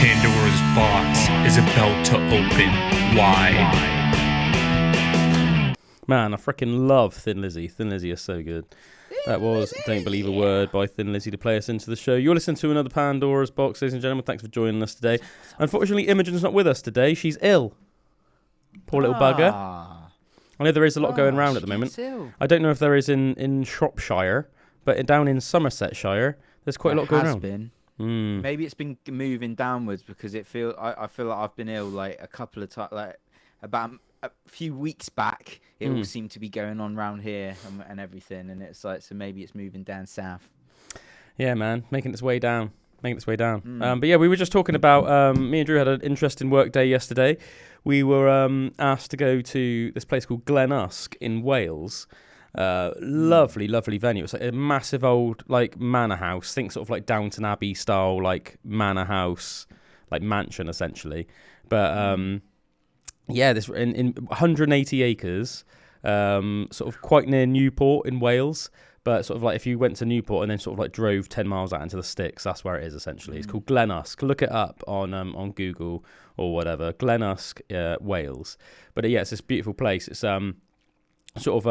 Pandora's box is about to open wide. Man, I freaking love Thin Lizzy. Thin Lizzy is so good. That was Don't Believe a Word by Thin Lizzy to play us into the show. You're listening to another Pandora's box, ladies and gentlemen. Thanks for joining us today. Unfortunately, Imogen's not with us today. She's ill. Poor little bugger. I know there is a lot going around at the moment. I don't know if there is in Shropshire, but down in Somersetshire, there's quite a lot going around. Maybe it's been moving downwards because I feel like I've been ill like a couple of times, like about a few weeks back. It all seemed to be going on around here and everything, and it's like, so maybe it's moving down south. Yeah, man, making its way down. But yeah, we were just talking about, me and Drew had an interesting work day yesterday. We were asked to go to this place called Glen Usk in Wales. Lovely venue. It's like a massive old like manor house. Think sort of like Downton Abbey style, like manor house, like mansion essentially. But yeah, this in 180 acres, sort of quite near Newport in Wales. But sort of like if you went to Newport and then sort of like drove 10 miles out into the sticks, that's where it is essentially. It's called Glen Usk. Look it up on Google or whatever. Glen Usk, Wales. But yeah, it's this beautiful place. It's sort of,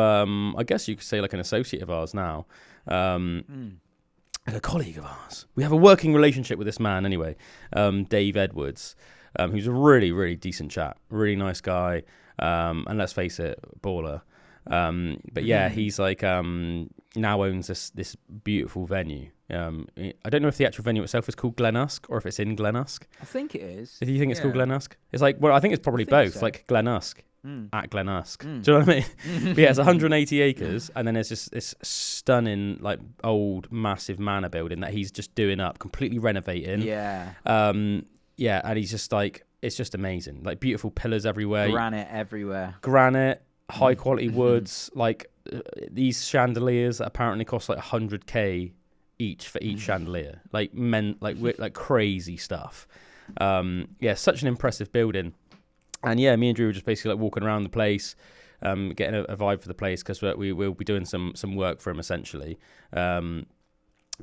I guess you could say like an associate of ours now, like a colleague of ours. We have a working relationship with this man anyway, Dave Edwards, who's a really, really decent chap, really nice guy, and let's face it, baller. But yeah, he's like now owns this beautiful venue. I don't know if the actual venue itself is called Glen Usk or if it's in Glen Usk. I think it is. Do you think it's called Glen Usk? It's like, well, I think it's probably both, so. Like Glen Usk. At Glen Usk. Do you know what I mean? But yeah, it's 180 acres, and then there's just this stunning, like, old, massive manor building that he's just doing up, completely renovating. Yeah. Yeah, and he's just like, it's just amazing. Like, beautiful pillars everywhere. Granite everywhere. High quality woods. Like, these chandeliers that apparently cost like 100k each for each chandelier. Like, crazy stuff. Yeah, such an impressive building. And yeah, me and Drew were just basically like walking around the place, getting a vibe for the place because we will be doing some work for him essentially. But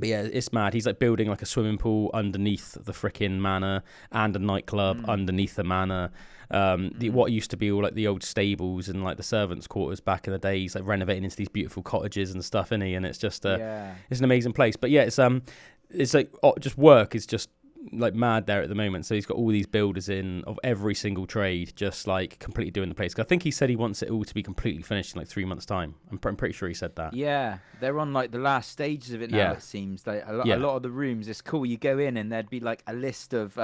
yeah, it's mad. He's like building like a swimming pool underneath the frickin' manor and a nightclub underneath the manor. What used to be all like the old stables and like the servants' quarters back in the day. He's like renovating into these beautiful cottages and stuff, isn't he? And it's just it's an amazing place. But yeah, it's like just work is just like mad there at the moment. So he's got all these builders in of every single trade just like completely doing the place. I think he said he wants it all to be completely finished in like 3 months time. I'm pretty sure he said that. Yeah, they're on like the last stages of it now. It seems like a lot of the rooms, it's cool, you go in and there'd be like a list of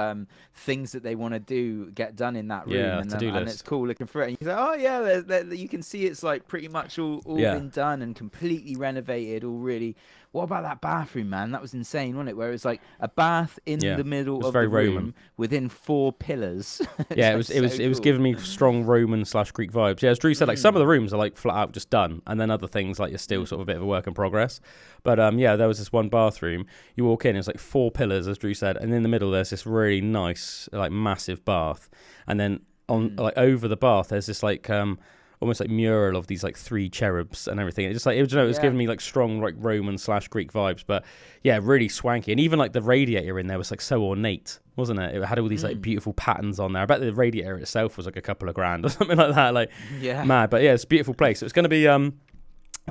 things that they want to get done in that room, and it's cool looking through it and you say, oh yeah, you can see it's like pretty much all been done and completely renovated, all really. What about that bathroom, man? That was insane, wasn't it? Where it was like a bath in the middle of the room within 4 pillars. Yeah, it was giving me strong Roman/Greek vibes. Yeah, as Drew said, like some of the rooms are like flat out just done, and then other things like you're still sort of a bit of a work in progress. But yeah, there was this one bathroom. You walk in, it's like 4 pillars, as Drew said, and in the middle there's this really nice, like massive bath, and then on like over the bath there's this like almost like mural of these like 3 cherubs and everything. It was giving me like strong like Roman/Greek vibes, but yeah, really swanky. And even like the radiator in there was like so ornate, wasn't it? It had all these like beautiful patterns on there. I bet the radiator itself was like a couple of grand or something like that. Like mad, but yeah, it's a beautiful place. So it's going to be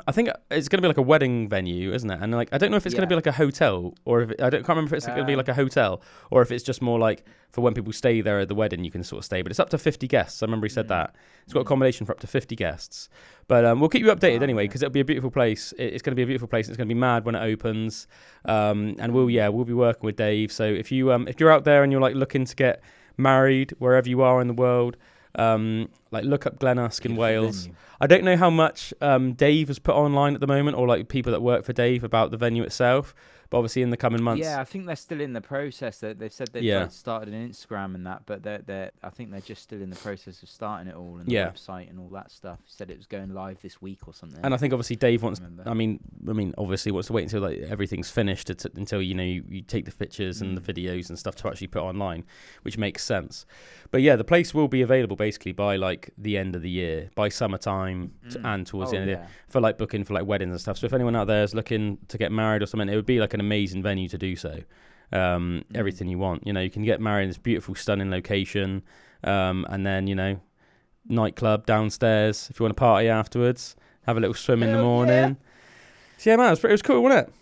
I think it's going to be like a wedding venue, isn't it? And like I don't know if it's going to be like a hotel or if can't remember if it's going to be like a hotel or if it's just more like for when people stay there at the wedding you can sort of stay. But it's up to 50 guests. I remember he said that it's got accommodation for up to 50 guests. But we'll keep you updated anyway because it'll be a beautiful place. It's going to be a beautiful place. It's going to be mad when it opens. And we'll be working with Dave. So if you're out there and you're like looking to get married wherever you are in the world. Like look up Glen Usk in Wales. Venue. I don't know how much Dave has put online at the moment or like people that work for Dave about the venue itself, but obviously in the coming months. Yeah, I think they're still in the process. They've said they've started an Instagram and that, but I think they're just still in the process of starting it all and the website and all that stuff. Said it was going live this week or something. And I think obviously Dave wants. I mean, obviously wants to wait until like everything's finished until you take the pictures and the videos and stuff to actually put online, which makes sense. But yeah, the place will be available basically by like the end of the year, by summertime and towards the end of the year for like booking for like weddings and stuff. So if anyone out there is looking to get married or something, it would be like an amazing venue to do so. everything you want. You know, you can get married in this beautiful, stunning location, and then, you know, nightclub downstairs if you want to party afterwards, have a little swim in the morning. Yeah. So yeah, man, it was cool, wasn't it?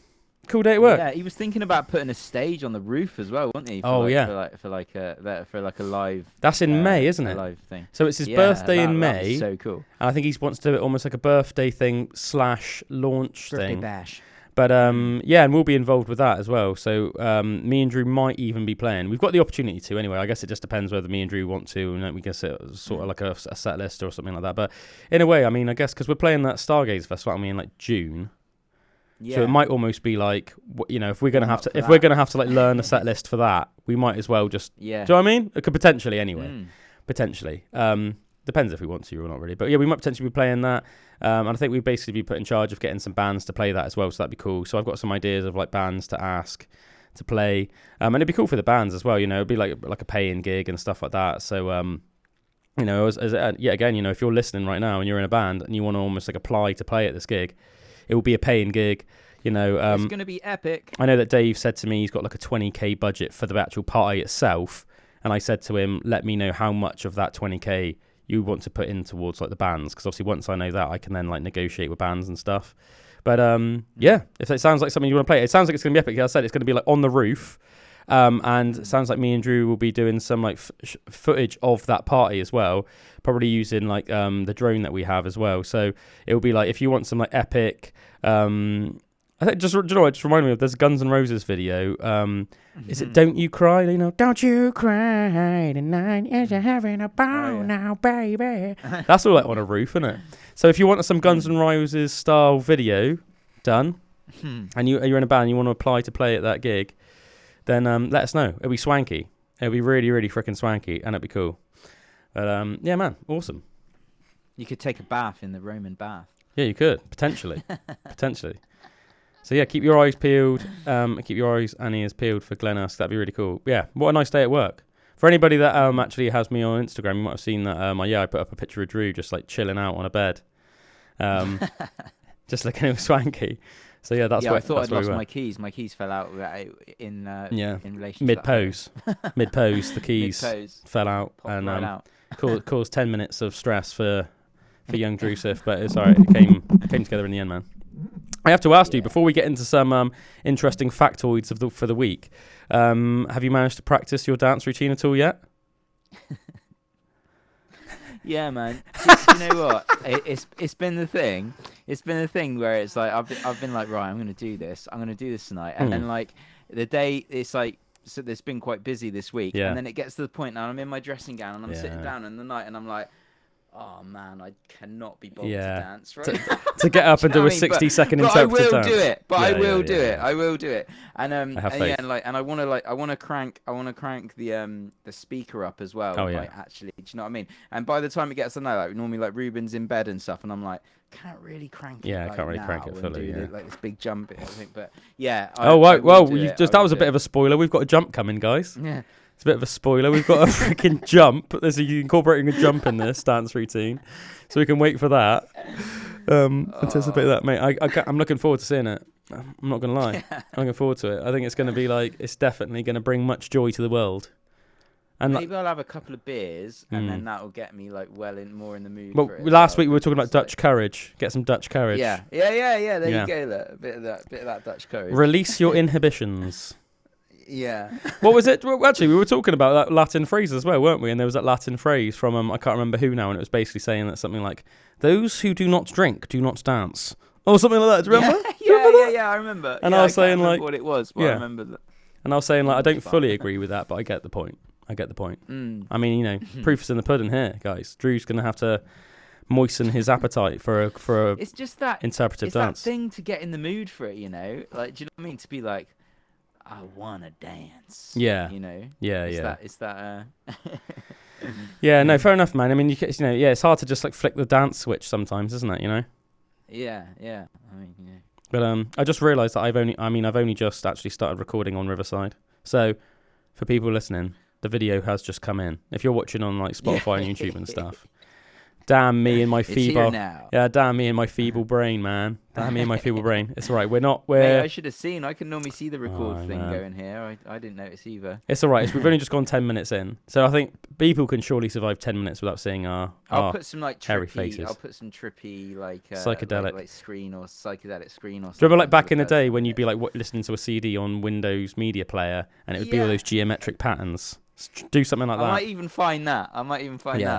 Cool day at work. Yeah, he was thinking about putting a stage on the roof as well, wasn't he? For like a live. That's in May, isn't it? Live thing. So it's his birthday in May. That was so cool. And I think he wants to do it almost like a birthday thing / launch birthday thing. Bash. But yeah, and we'll be involved with that as well. So me and Drew might even be playing. We've got the opportunity to anyway. I guess it just depends whether me and Drew want to, and we can sort of like a set list or something like that. But in a way, I mean, I guess because we're playing that Stargaze Festival, I mean, like June. Yeah. So it might almost be like, you know, if we're gonna have to like learn a set list for that, we might as well just. Yeah. Do you know what I mean? It could potentially anyway. Potentially. Depends if we want to or not really. But yeah, we might potentially be playing that. And I think we'd basically be put in charge of getting some bands to play that as well. So that'd be cool. So I've got some ideas of like bands to ask to play. And it'd be cool for the bands as well. You know, it'd be like a paying gig and stuff like that. So, you know, again, you know, if you're listening right now and you're in a band and you want to almost like apply to play at this gig, it will be a paying gig. You know, it's going to be epic. I know that Dave said to me he's got like a 20k budget for the actual party itself. And I said to him, let me know how much of that 20k you want to put in towards like the bands, because obviously once I know that, I can then like negotiate with bands and stuff. But yeah, if it sounds like something you want to play, it sounds like it's going to be epic. Like I said, it's going to be like on the roof, and it sounds like me and Drew will be doing some like footage of that party as well, probably using like the drone that we have as well. So it will be like, if you want some like epic, I think just remind me of this Guns N' Roses video. Is it "Don't You Cry"? You know, "Don't you cry tonight, as you're having a ball now, baby." That's all like on a roof, isn't it? So if you want some Guns N' Roses style video done, and you're in a band, you want to apply to play at that gig, then let us know. It'll be swanky. It'll be really, really freaking swanky, and it'll be cool. But yeah, man, awesome. You could take a bath in the Roman bath. Yeah, you could potentially. So yeah, keep your eyes peeled. Keep your eyes and ears peeled for Glen Usk. That'd be really cool. Yeah, what a nice day at work. For anybody that actually has me on Instagram, you might have seen that. I put up a picture of Drew just like chilling out on a bed, just looking swanky. So yeah, that's. Yeah, I thought I'd lost my keys. My keys fell out in relation mid pose. Mid pose, the keys fell out and out. caused 10 minutes of stress for young Drewsif, but it's alright. It came together in the end, man. I have to ask you, before we get into some interesting factoids for the week, have you managed to practice your dance routine at all yet? Yeah, man. Do you know what? It's been the thing. It's been the thing where it's like I've been like, right, I'm going to do this. I'm going to do this tonight, and then like the day, it's like, so it's been quite busy this week, and then it gets to the point now I'm in my dressing gown and I'm sitting down in the night and I'm like, oh man, I cannot be bothered to dance, right? to get up and do a 60-second interpretive dance. I will do it. I will do it. And I want to crank the speaker up as well. Like, actually, do you know what I mean? And by the time it gets to now, like normally like Ruben's in bed and stuff, and I'm like, can't really crank it. Yeah, I can't really crank it fully. Like this big jump, I think. But yeah. That was a bit of a spoiler. We've got a jump coming, guys. Yeah. It's a bit of a spoiler. We've got a freaking jump. You're incorporating a jump in this dance routine, so we can wait for that. Anticipate that, mate. I'm looking forward to seeing it. I'm not going to lie. I'm looking forward to it. I think it's going to be like, it's definitely going to bring much joy to the world. And maybe I'll have a couple of beers, and then that will get me like more in the mood. Well, for it last week we were talking about Dutch courage. Get some Dutch courage. Yeah. There you go. Look, a bit of that Dutch courage. Release your inhibitions. Yeah. What was it? Well, actually, we were talking about that Latin phrase as well, weren't we? And there was that Latin phrase from I can't remember who now, and it was basically saying that something like, "Those who do not drink do not dance," or something like that. Do you remember? Yeah, I remember. And I was saying like what it was, but I remember that. And I was saying like, I don't fully agree with that, but I get the point. I mean, you know, proof is in the pudding here, guys. Drew's gonna have to moisten his appetite for a it's just that interpretive dance. It's that thing to get in the mood for it, you know. Like, do you know what I mean? To be like, I wanna dance. Yeah. You know. Yeah. It's that. Yeah. No. Fair enough, man. I mean, it's hard to just like flick the dance switch sometimes, isn't it? You know. Yeah. I mean, yeah. But I just realised that I've only just actually started recording on Riverside. So, for people listening, the video has just come in. If you're watching on like Spotify and YouTube and stuff, Damn me and my feeble. Now. Yeah, damn me and my feeble brain, man. Damn me and my feeble brain. It's all right. We're. Mate, I should have seen. I can normally see the record thing going here. I didn't notice either. It's all right. We've only just gone 10 minutes in, so I think people can surely survive 10 minutes without seeing our put some like hairy trippy, faces. I'll put some trippy psychedelic like screen or psychedelic screen or something. Do you remember like back in the day when you'd be like listening to a CD on Windows Media Player and it would be all those geometric patterns? Do something like that. I might even find that.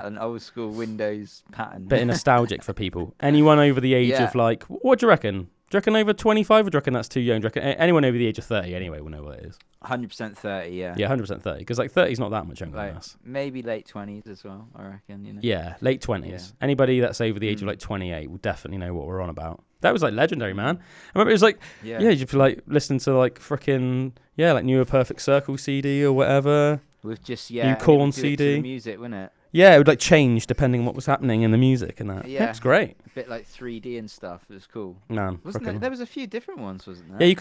An old school Windows pattern. Bit nostalgic for people. Anyone over the age of like, what do you reckon? Do you reckon over 25 or do you reckon that's too young? Do you reckon anyone over the age of 30 anyway will know what it is? 100% 30, yeah. Yeah, 100% 30. Because like 30 is not that much younger than us. Maybe late 20s as well, I reckon. You know? Yeah, late 20s. Yeah. Anybody that's over the age of like 28 will definitely know what we're on about. That was like legendary, man. I remember it was like, you'd be like listening to like freaking, like Newer Perfect Circle CD or whatever. With just, New Corn CD. The music, wouldn't it? Yeah, it would like change depending on what was happening in the music and that. Yeah, it's great. A bit like 3D and stuff. It was cool. Man, there was a few different ones, wasn't there? Yeah, you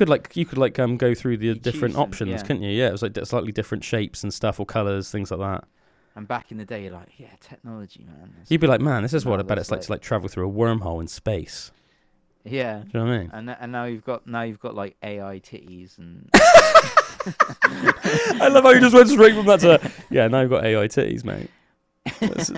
could go through the different options, couldn't you? Yeah, it was like slightly different shapes and stuff or colours, things like that. And back in the day, you're like, technology, man. You'd be like, man, this is what I bet it's like to like travel through a wormhole in space. Yeah. Do you know what I mean? And now you've got like AI titties and. I love how you just went straight from that to now you've got AI titties, mate. That's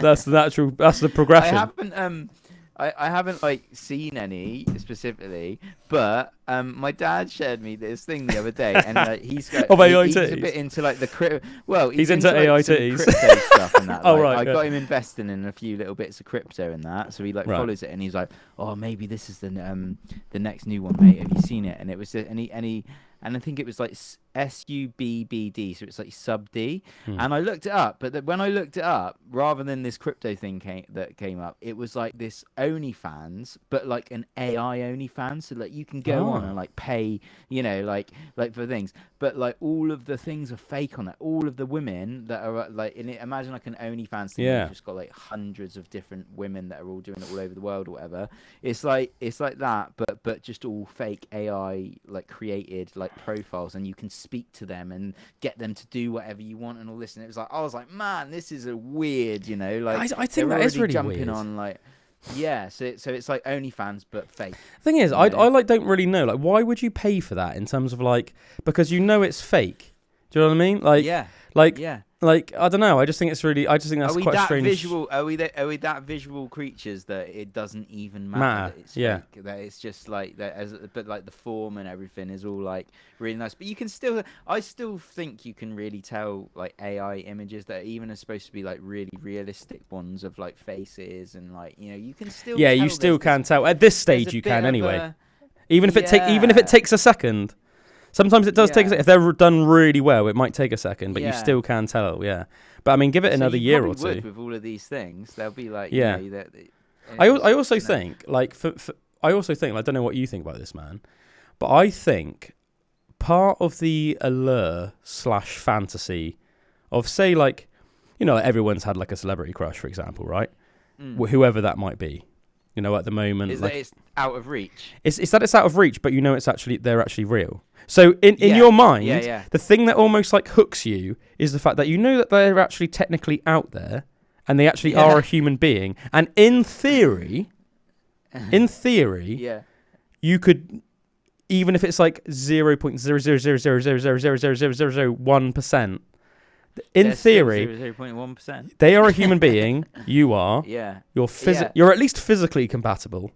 the progression. I haven't like seen any specifically, but my dad shared me this thing the other day, and he's got AI he's titties. A bit into like the crypto. Well, he's into like, AI titties crypto stuff and that. Right. I got him investing in a few little bits of crypto and that, so he like follows it, and he's like, oh, maybe this is the next new one, mate. Have you seen it? And it was and I think it was like SUBBD, so it's like sub D. And I looked it up, but when I looked it up, rather than this crypto thing that came up, it was like this OnlyFans, but like an AI OnlyFans, so like you can go on and like pay, like for things, but like all of the things are fake on it. All of the women that are like in it, imagine like an OnlyFans thing, you've just got like hundreds of different women that are all doing it all over the world or whatever. It's like that, but just all fake AI like created like profiles, and you can speak to them and get them to do whatever you want and all this. And it was like, I was like, man, this is a weird, like I think that is really jumping weird. On like, so it's like OnlyFans but fake. The thing is, I like don't really know, like, why would you pay for that in terms of like, because it's fake. Do you know what I mean? Like, like I don't know. I just think that's quite strange. Visual? Are we that visual creatures that it doesn't even matter? That it's fake, that it's just like that. But like the form and everything is all like really nice. But you can still, I still think you can really tell like AI images that even are supposed to be like really realistic ones of like faces and like you can still. Yeah, you still can tell at this stage. You can anyway. Even if it takes a second. Sometimes it does take a second. If they're done really well, it might take a second, but you still can tell, But I mean, give it another year or two. With all of these things, they'll be like, I also think, like, I don't know what you think about this, man, but I think part of the allure / fantasy of, say, like, everyone's had like a celebrity crush, for example, right? Whoever that might be. At the moment, that it's out of reach. It's that it's out of reach, but they're actually real. So in your mind, the thing that almost like hooks you is the fact that that they're actually technically out there, and they actually are a human being. And in theory, you could, even if it's like 0.000000001%. In theory, 0.1%. They are a human being. You are. Yeah. You're at least physically compatible.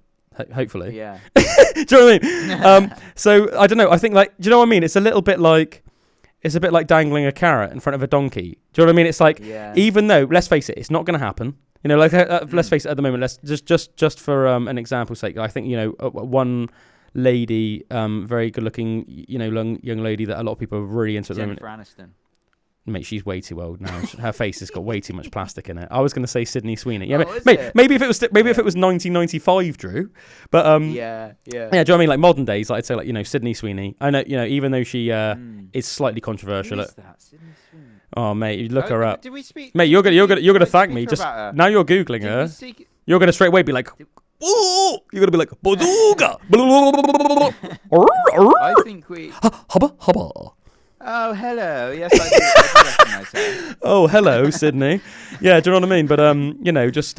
Hopefully. Yeah. Do you know what I mean? So I don't know. I think like, do you know what I mean? It's a bit like dangling a carrot in front of a donkey. Do you know what I mean? It's like, even though, let's face it, it's not going to happen. Let's face it. At the moment, let's just for an example's sake, I think one lady, very good-looking, young lady that a lot of people are really into at the moment. Jennifer Aniston. Mate, she's way too old now. Her face has got way too much plastic in it. I was going to say Sydney Sweeney. Yeah, maybe if it was 1995, Drew. But do you know what I mean? Like modern days, I'd say like Sydney Sweeney. I know even though she is slightly controversial. Who is that? Sydney Sweeney. Oh mate, you look her up. Did we speak? Mate, you're gonna thank me. Just now you're googling her. You're gonna straight away be like, ooh! You're gonna be like, bazooka. I think we. Hubba. Oh, hello. Yes, I do recognise her. Oh, hello, Sydney. Yeah, do you know what I mean? But, just,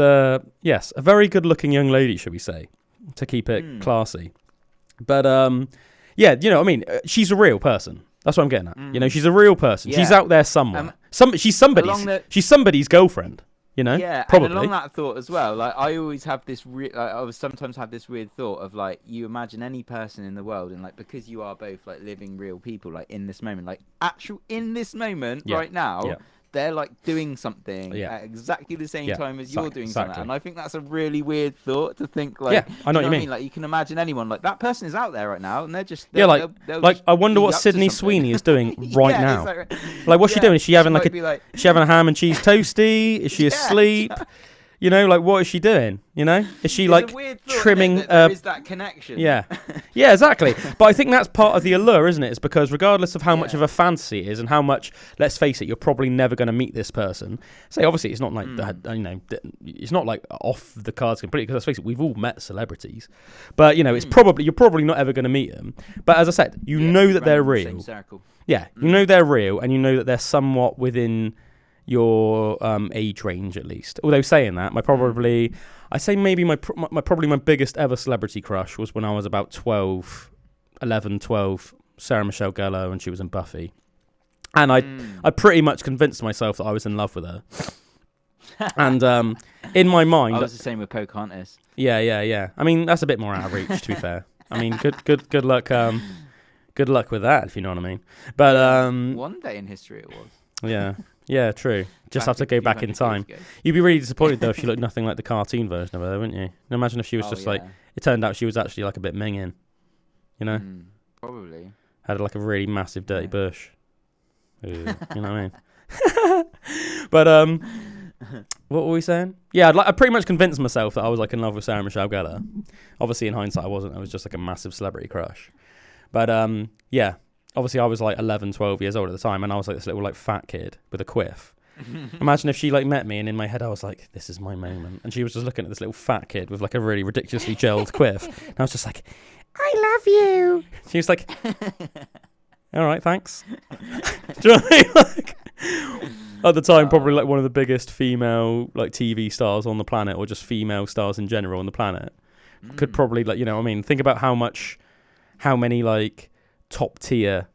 yes, a very good-looking young lady, shall we say, to keep it classy. But, yeah, you know what I mean? She's a real person. That's what I'm getting at. You know, she's a real person. Yeah. She's out there somewhere. She's somebody's girlfriend. You know, yeah, probably. And along that thought as well, like I always have this, sometimes have this weird thought of like, you imagine any person in the world, and like because you are both like living real people, like in this moment, like in this moment right now, they're like doing something at exactly the same time as you're doing something, and I think that's a really weird thought to think. Like, I know what you mean. Like you can imagine anyone like that person is out there right now, and they're just they'll I wonder what Sydney Sweeney is doing right now. Like what's she doing? Is she having is she having a ham and cheese toasty? Is she asleep? You know, like what is she doing? You know, is she like trimming? There is that connection. Yeah, exactly. But I think that's part of the allure, isn't it? It's because regardless of how much of a fantasy it is, and how much, let's face it, you're probably never going to meet this person. Say, obviously, it's not like it's not like off the cards completely. Because let's face it, we've all met celebrities, but you know, you're probably not ever going to meet them. But as I said, you know that they're real. Same circle. Yeah, you know they're real, and you know that they're somewhat within your age range at least. Although saying that, my biggest ever celebrity crush was when I was about 12, Sarah Michelle Gellar, and she was in Buffy. And I pretty much convinced myself that I was in love with her. And in my mind, I was the same with Pocahontas. Yeah. I mean, that's a bit more out of reach, to be fair. I mean, good luck. Good luck with that, if you know what I mean. But one day in history it was. Yeah. Yeah, true. Just have to go back in time. You'd be really disappointed, though, if she looked nothing like the cartoon version of her, wouldn't you? Imagine if she was like... It turned out she was actually like a bit minging. You know? Probably. Had like a really massive dirty bush. Ooh, you know what I mean? But, what were we saying? Yeah, I pretty much convinced myself that I was like in love with Sarah Michelle Gellar. Obviously, in hindsight, I wasn't. I was just like a massive celebrity crush. But, yeah. Obviously, I was like 11, 12 years old at the time, and I was like this little like fat kid with a quiff. Imagine if she like met me, and in my head I was like, "This is my moment," and she was just looking at this little fat kid with like a really ridiculously gelled quiff, and I was just like, "I love you." She was like, "All right, thanks." Do you know what I mean? Like, at the time, probably like one of the biggest female like TV stars on the planet, or just female stars in general on the planet, could probably like, you know what I mean? Think about how many like top tier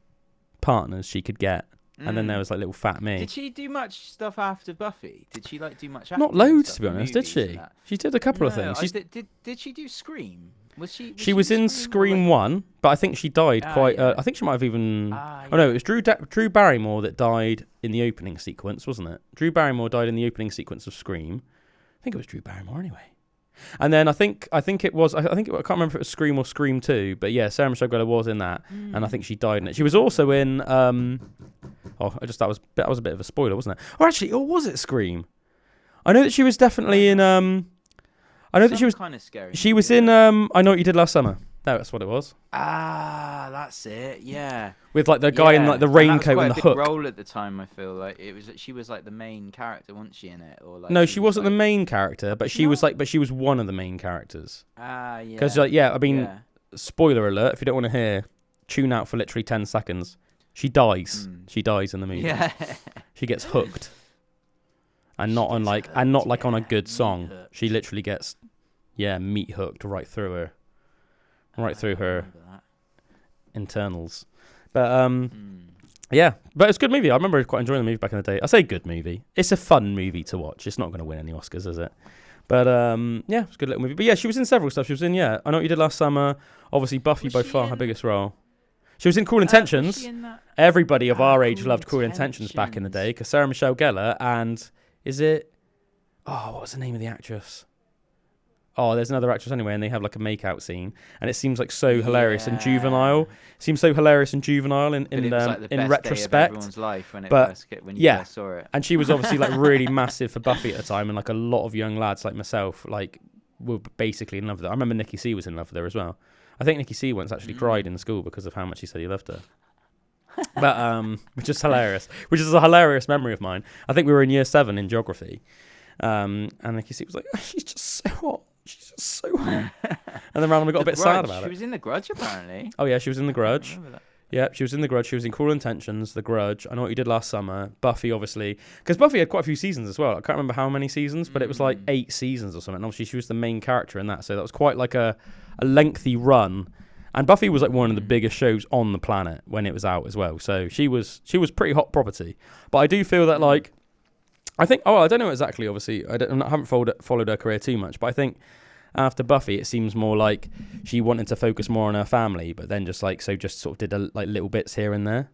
partners she could get, and then there was like little fat me. Did she do much stuff after Buffy? Did she like do much acting? Not loads, to be honest. Did she? She did a couple of things. Did she do Scream? She was in Scream 1, but I think she died quite. I think she might have even. Oh no, it was Drew Barrymore that died in the opening sequence, wasn't it? Drew Barrymore died in the opening sequence of Scream. I think it was Drew Barrymore anyway. And then I think it was. I can't remember if it was Scream or Scream 2, but yeah, Sarah Michelle Gellar was in that, and I think she died in it. She was also in. That was a bit of a spoiler, wasn't it? Or actually, or was it Scream? I know that she was definitely in. I know that she was kind of scary. She was in. I Know What You Did Last Summer. That's what it was. Ah, that's it. Yeah. With like the guy in like the raincoat and the hook. Role at the time, I feel like she was like the main character, wasn't she, in it? Or like no, she wasn't the main character, but she was one of the main characters. Ah, yeah. Because spoiler alert, if you don't want to hear, tune out for literally 10 seconds. She dies. She dies in the movie. Yeah. She gets hooked, and not on a good song. Hooked. She literally gets, meat hooked right through her. Right through her internals. But but it's a good movie. I remember quite enjoying the movie back in the day. I say good movie. It's a fun movie to watch. It's not going to win any Oscars, is it? But it's a good little movie. But yeah, she was in several stuff. She was in I Know What You Did Last Summer. Obviously Buffy by far her biggest role. She was in Cruel Intentions. Everybody of our age loved Cruel Intentions back in the day, because Sarah Michelle Gellar and what was the name of the actress? Oh, there's another actress anyway, and they have like a make-out scene, and it seems like so hilarious and juvenile. It seems so hilarious and juvenile in retrospect. Everyone's life when you first saw it. And she was obviously like really massive for Buffy at the time, and like a lot of young lads like myself like were basically in love with her. I remember Nicky C was in love with her as well. I think Nicky C once actually cried in school because of how much he said he loved her. But which is hilarious. Which is a hilarious memory of mine. I think we were in year 7 in geography, and Nicky C was like, "She's just so hot. She's just so hot." And then randomly got a bit sad about it. She was in The Grudge, apparently. Oh yeah, she was in The Grudge. Yeah, she was in The Grudge. She was in Cruel Intentions, The Grudge. I Know What You Did Last Summer. Buffy, obviously. Because Buffy had quite a few seasons as well. I can't remember how many seasons, but it was like 8 seasons or something. And obviously, she was the main character in that. So that was quite like a lengthy run. And Buffy was like one of the biggest shows on the planet when it was out as well. So she was pretty hot property. But I do feel that like, I think, I don't know exactly, obviously. I haven't followed her career too much. But I think after Buffy, it seems more like she wanted to focus more on her family, but then just sort of did like little bits here and there.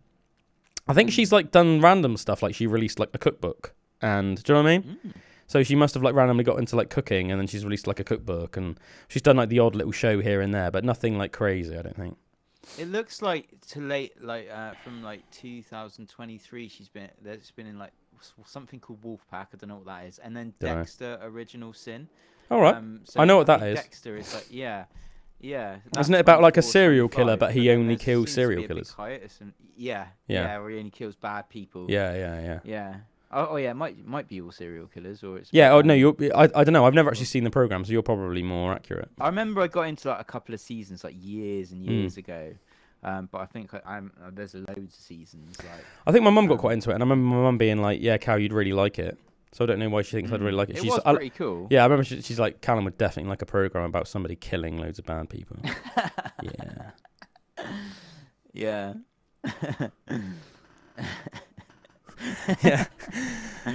I think she's like done random stuff, like she released like a cookbook, and do you know what I mean? So she must have like randomly got into like cooking, and then she's released like a cookbook, and she's done like the odd little show here and there, but nothing like crazy, I don't think. It looks like from like 2023, there's been in like something called Wolfpack, I don't know what that is, and then Dexter Original Sin. All right, so I know what that is. Dexter is like, yeah. Isn't it about like a serial killer, but he only kills serial killers? Yeah, or he only kills bad people. Yeah. Oh yeah, it might be all serial killers, or it's. Yeah. Oh no, I don't know. I've never actually seen the program, so you're probably more accurate. I remember I got into like a couple of seasons like years and years ago. But I think there's loads of seasons. Like, I think my mum got quite into it, and I remember my mum being like, "Yeah, Cal, you'd really like it." So I don't know why she thinks I'd really like it. It was pretty cool. Yeah, I remember she's like, Calum would definitely like a program about somebody killing loads of bad people. Yeah.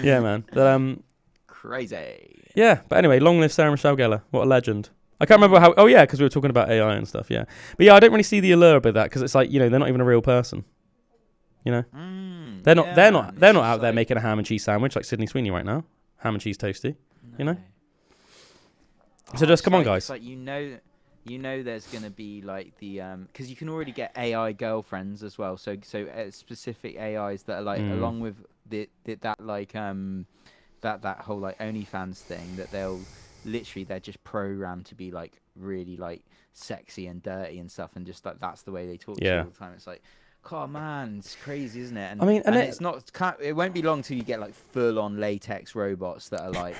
Yeah, man. But, crazy. Yeah, but anyway, long live Sarah Michelle Gellar. What a legend. I can't remember how. Oh yeah, because we were talking about AI and stuff. Yeah, but yeah, I don't really see the allure of that because it's like, you know, they're not even a real person. You know, they're not. They're not out there making a ham and cheese sandwich like Sydney Sweeney right now. Ham and cheese toasty. No. You know. So just come on, guys. It's like you know, there's gonna be like the because you can already get AI girlfriends as well. So specific AIs that are like along with that whole like OnlyFans thing that they're just programmed to be like really like sexy and dirty and stuff, and just like that's the way they talk to you all the time. It's like, oh man, it's crazy, isn't it? And, I mean, and it won't be long till you get like full on latex robots that are like,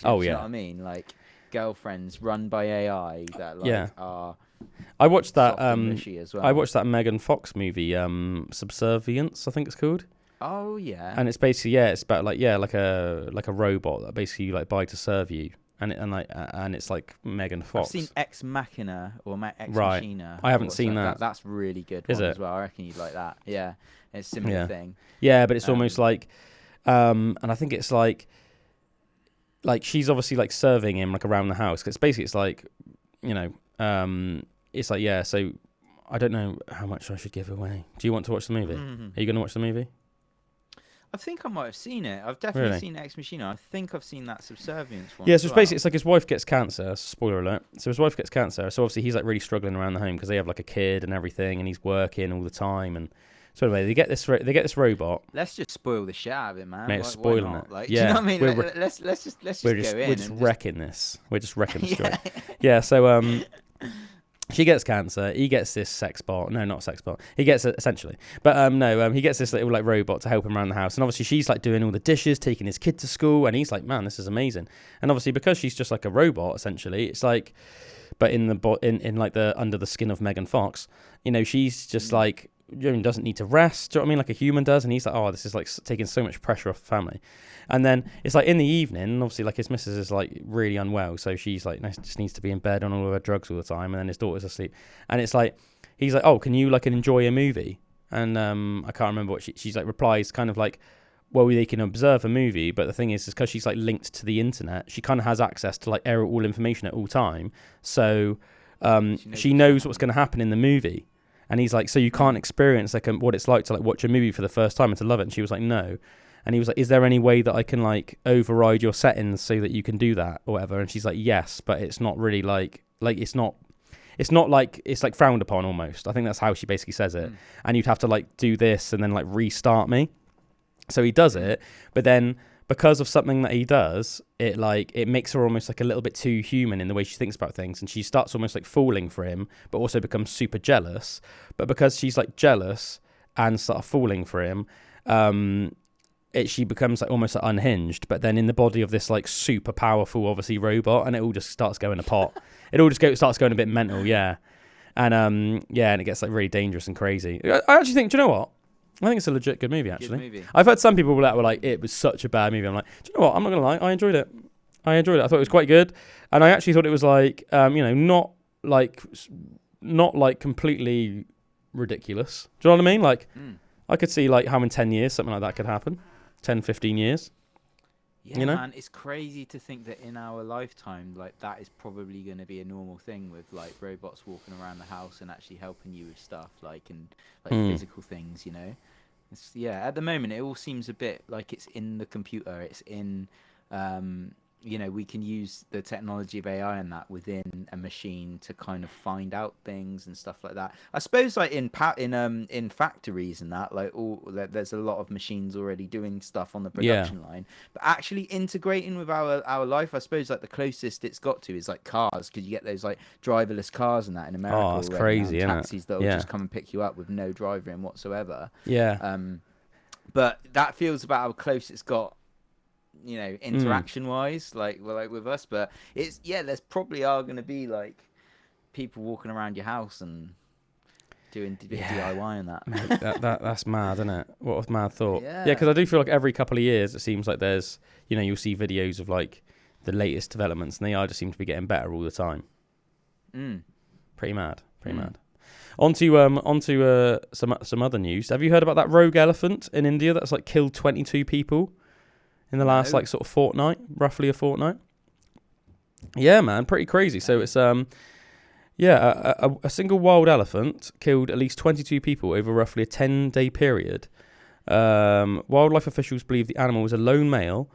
you know what I mean? Like girlfriends run by AI that like are. I watched that. As well. I watched that Megan Fox movie, Subservience, I think it's called. Oh yeah. And it's basically it's about like a robot that basically you like buy to serve you. And it's like Megan Fox. I've seen Ex Machina or Ex Machina. I haven't seen that. That's really good. Is it? As well? I reckon you'd like that. Yeah, it's a similar thing. Yeah, but it's almost like, and I think it's like she's obviously like serving him like around the house. Because basically it's like, you know, it's like So I don't know how much I should give away. Do you want to watch the movie? Mm-hmm. Are you going to watch the movie? I think I might have seen it. I've definitely seen Ex Machina. I think I've seen that Subservience one. Yeah, so it's basically, it's like his wife gets cancer. Spoiler alert. So his wife gets cancer. So obviously he's like really struggling around the home because they have like a kid and everything, and he's working all the time. And so anyway, they get this robot. Let's just spoil the shit out of it, man. Mate, it's spoiling it. Like, yeah, do you know what I mean? Let's just go in. We're just wrecking this. We're just wrecking the story. Yeah. So she gets cancer. He gets this sex bot. No, not sex bot. He gets it essentially, but he gets this little like robot to help him around the house. And obviously she's like doing all the dishes, taking his kid to school, and he's like, man, this is amazing. And obviously because she's just like a robot essentially, it's like, but in like the under the skin of Megan Fox, you know, she's just like, you know, doesn't need to rest. Do you know what I mean? Like a human does. And he's like, oh, this is like taking so much pressure off the family. And then it's like in the evening, obviously like his missus is like really unwell. So she's like, just needs to be in bed on all of her drugs all the time. And then his daughter's asleep. And it's like, he's like, oh, can you like enjoy a movie? And I can't remember what she's like replies kind of like, well, they can observe a movie. But the thing is because she's like linked to the internet, she kind of has access to like all information at all time. So she knows what's going to happen in the movie. And he's like, so you can't experience like what it's like to like watch a movie for the first time and to love it. And she was like, no. And he was like, is there any way that I can like override your settings so that you can do that or whatever? And she's like, yes, but it's not really like it's not like it's like frowned upon almost. I think that's how she basically says it. And you'd have to like do this and then like restart me. So he does it, but then because of something that he does, it makes her almost like a little bit too human in the way she thinks about things, and she starts almost like falling for him, but also becomes super jealous. But because she's like jealous and sort of falling for him, she becomes like almost like unhinged. But then in the body of this like super powerful, obviously robot, and it all just starts going apart. It all just starts going a bit mental, yeah. And and it gets like really dangerous and crazy. I actually think, do you know what? I think it's a legit good movie, actually. Good movie. I've heard some people that were like, it was such a bad movie. I'm like, do you know what? I'm not going to lie. I enjoyed it. I thought it was quite good. And I actually thought it was like, not like completely ridiculous. Do you know what I mean? Like, I could see like how in 10 years something like that could happen. 10, 15 years. Yeah, man, it's crazy to think that in our lifetime, like, that is probably going to be a normal thing with like robots walking around the house and actually helping you with stuff, like, and like physical things, you know. At the moment it all seems a bit like it's in the computer. It's in we can use the technology of AI and that within a machine to kind of find out things and stuff like that. I suppose like in factories and that, like there's a lot of machines already doing stuff on the production line. But actually integrating with our life, I suppose like the closest it's got to is like cars, because you get those like driverless cars and that in America. Oh, it's crazy, isn't taxis that will just come and pick you up with no driver in whatsoever. Yeah. But that feels about how close it's got, you know, interaction wise, like with us. But it's there's probably are going to be like people walking around your house and doing DIY and that. Mate, that's mad, isn't it? What a mad thought. Yeah, because I do feel like every couple of years it seems like there's, you'll see videos of like the latest developments, and they just seem to be getting better all the time. Pretty mad. Onto some other news. Have you heard about that rogue elephant in India that's like killed 22 people in the last like sort of fortnight, roughly a fortnight? Yeah, man, pretty crazy. So it's a single wild elephant killed at least 22 people over roughly a 10-day period. Wildlife officials believe the animal was a lone male,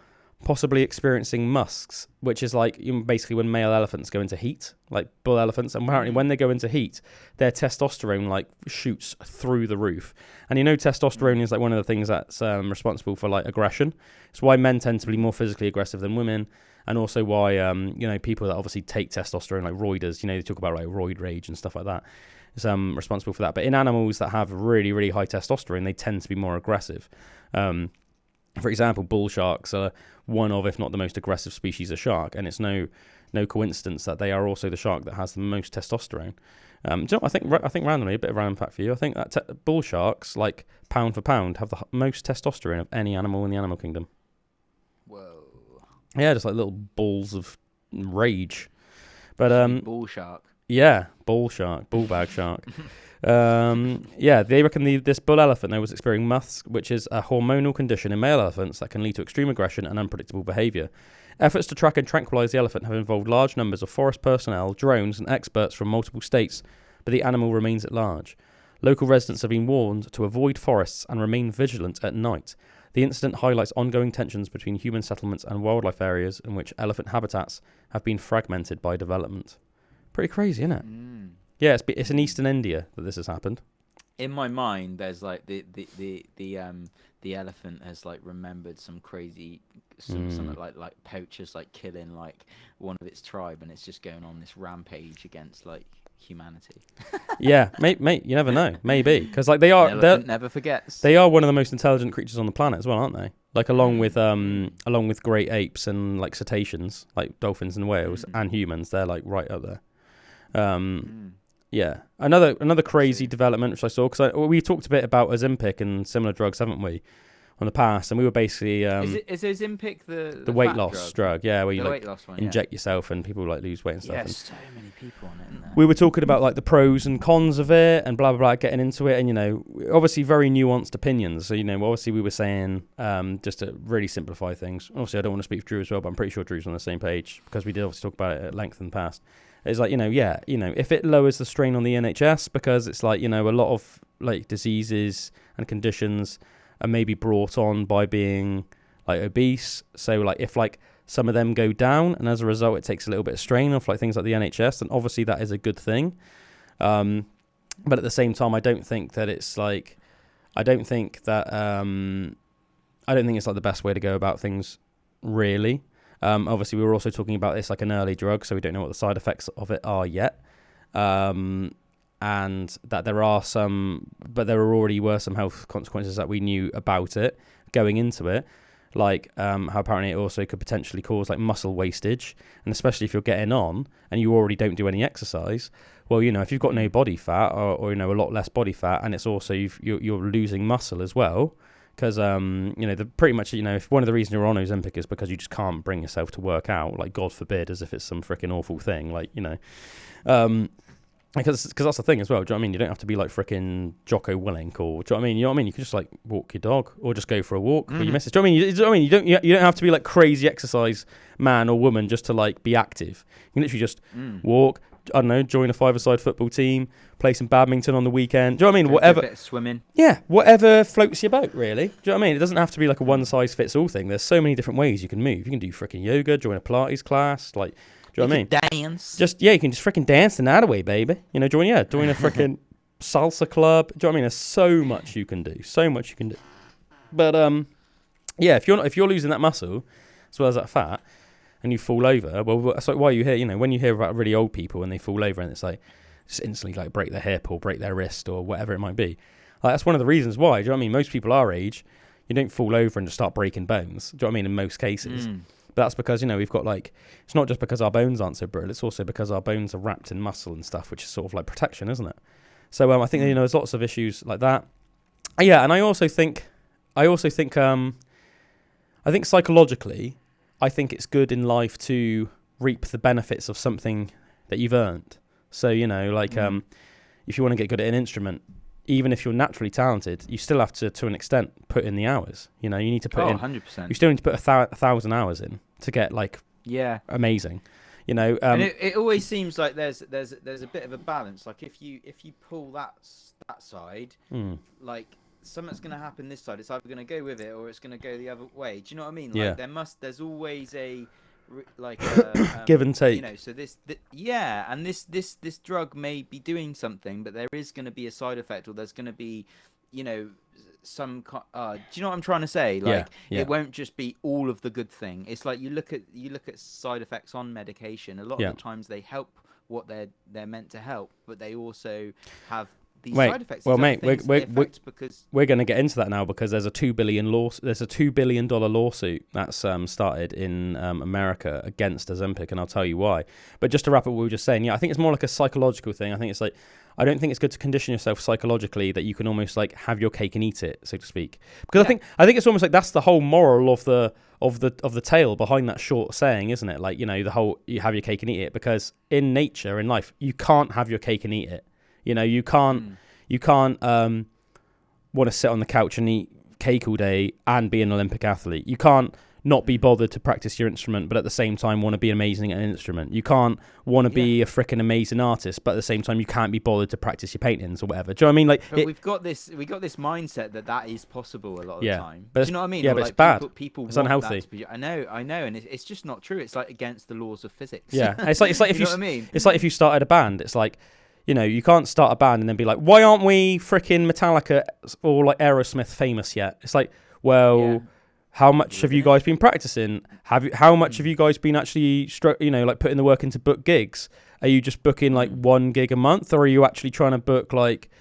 possibly experiencing musks, which is like basically when male elephants go into heat, like bull elephants. And apparently when they go into heat, their testosterone like shoots through the roof. And testosterone is like one of the things that's responsible for like aggression. It's why men tend to be more physically aggressive than women, and also why people that obviously take testosterone, like roiders, they talk about like roid rage and stuff like that. It's responsible for that. But in animals that have really, really high testosterone, they tend to be more aggressive. For example, bull sharks are one of, if not the most aggressive species of shark, and it's no coincidence that they are also the shark that has the most testosterone. Do you know what, I think randomly, a bit of random fact for you, I think that bull sharks, like pound for pound, have the most testosterone of any animal in the animal kingdom. Whoa. Yeah, just like little balls of rage. But bull shark. Yeah, bull bag shark. They reckon this bull elephant was experiencing musks, which is a hormonal condition in male elephants that can lead to extreme aggression and unpredictable behaviour. Efforts to track and tranquilise the elephant have involved large numbers of forest personnel, drones and experts from multiple states, but the animal remains at large. Local residents have been warned to avoid forests and remain vigilant at night. The incident highlights ongoing tensions between human settlements and wildlife areas in which elephant habitats have been fragmented by development. Pretty crazy, isn't it? Yeah, it's in eastern India that this has happened. In my mind, there's like the elephant has like remembered some crazy something like poachers like killing like one of its tribe, and it's just going on this rampage against like humanity. Yeah, mate, you never know. Maybe because like they are never forgets. They are one of the most intelligent creatures on the planet as well, aren't they? Like along with great apes and like cetaceans, like dolphins and whales and humans, they're like right up there. Yeah, another crazy development which I saw, because we talked a bit about Ozempic and similar drugs, haven't we, on the past? And we were basically is Ozempic the weight loss drug? Yeah, where you like one, inject yourself and people like lose weight and stuff. Yeah, so many people on it. Isn't there? We were talking about like the pros and cons of it and blah blah blah, getting into it, and obviously very nuanced opinions. So obviously we were saying just to really simplify things. Obviously I don't want to speak for Drew as well, but I'm pretty sure Drew's on the same page because we did obviously talk about it at length in the past. It's like, if it lowers the strain on the NHS, because it's like, a lot of like diseases and conditions are maybe brought on by being like obese. So like if like some of them go down and as a result it takes a little bit of strain off like things like the NHS, then obviously that is a good thing. But at the same time, I don't think it's like the best way to go about things, really. Obviously, we were also talking about this like an early drug, so we don't know what the side effects of it are yet. And that there were some health consequences that we knew about it going into it. like how apparently it also could potentially cause like muscle wastage, and especially if you're getting on and you already don't do any exercise. Well, you know, if you've got no body fat or you know, a lot less body fat, and it's also you're losing muscle as well, because you know, pretty much, you know, if one of the reasons you're on Ozempic is because you just can't bring yourself to work out, like God forbid, as if it's some freaking awful thing, like, you know, because that's the thing as well. Do you know what I mean? You don't have to be like freaking Jocko Willink, or do you know what I mean? You know what I mean? You can just like walk your dog, or just go for a walk with your missus. Do you know what I mean? You don't have to be like crazy exercise man or woman just to like be active. You can literally just walk. I don't know, join a 5-a-side football team, play some badminton on the weekend. Do you know what I mean? Whatever. A bit of swimming. Yeah, whatever floats your boat, really. Do you know what I mean? It doesn't have to be like a one-size-fits-all thing. There's so many different ways you can move. You can do freaking yoga, join a Pilates class, like, do you know what I mean? Dance. You can just freaking dance the night away, baby. You know, join a freaking salsa club. Do you know what I mean? There's so much you can do. So much you can do. But yeah, if you're losing that muscle as well as that fat, and you fall over, well, that's like why you hear, you know, when you hear about really old people and they fall over and it's like just instantly like break their hip or break their wrist or whatever it might be. Like, that's one of the reasons why. Do you know what I mean? Most people our age, you don't fall over and just start breaking bones. Do you know what I mean? In most cases. But that's because, you know, we've got like, it's not just because our bones aren't so brittle, it's also because our bones are wrapped in muscle and stuff, which is sort of like protection, isn't it? So I think, you know, there's lots of issues like that. Yeah, and I think psychologically, I think it's good in life to reap the benefits of something that you've earned. So, you know, like if you want to get good at an instrument, even if you're naturally talented, you still have to an extent, put in the hours. You know, you need to put in 100%. You still need to put 1,000 hours in to get like amazing. You know, and it always seems like there's a bit of a balance. Like if you pull that side, like something's going to happen this side. It's either going to go with it or it's going to go the other way. Do you know what I mean? Like there's always a give and take. You know, so and this drug may be doing something, but there is going to be a side effect, or there's going to be, you know, some. Do you know what I'm trying to say? Like it won't just be all of the good thing. It's like you look at side effects on medication. A lot of the times they help what they're meant to help, but they also have these side effects. Well, mate, we're going to get into that now, because there's a $2 billion lawsuit that's started in America against Ozempic, and I'll tell you why. But just to wrap up what we were just saying, I think it's more like a psychological thing. I think it's like, I don't think it's good to condition yourself psychologically that you can almost like have your cake and eat it, so to speak. Because I think it's almost like that's the whole moral of the tale behind that short saying, isn't it? Like, you know, the whole you have your cake and eat it, because in nature, in life, you can't have your cake and eat it. You know, you can't want to sit on the couch and eat cake all day and be an Olympic athlete. You can't not be bothered to practice your instrument, but at the same time want to be amazing at an instrument. You can't want to be a freaking amazing artist, but at the same time you can't be bothered to practice your paintings or whatever. Do you know what I mean? Like, but we've got this mindset that is possible a lot of the time. But do you know what I mean? Yeah, or but like it's bad. People it's unhealthy. I know, and it's just not true. It's like against the laws of physics. Yeah, it's like if you know what I mean? It's like if you started a band. It's like, you know, you can't start a band and then be like, why aren't we freaking Metallica or like Aerosmith famous yet? It's like, well, how much have you guys been practicing? How much have you guys been actually, like putting the work into book gigs? Are you just booking like one gig a month, or are you actually trying to book like,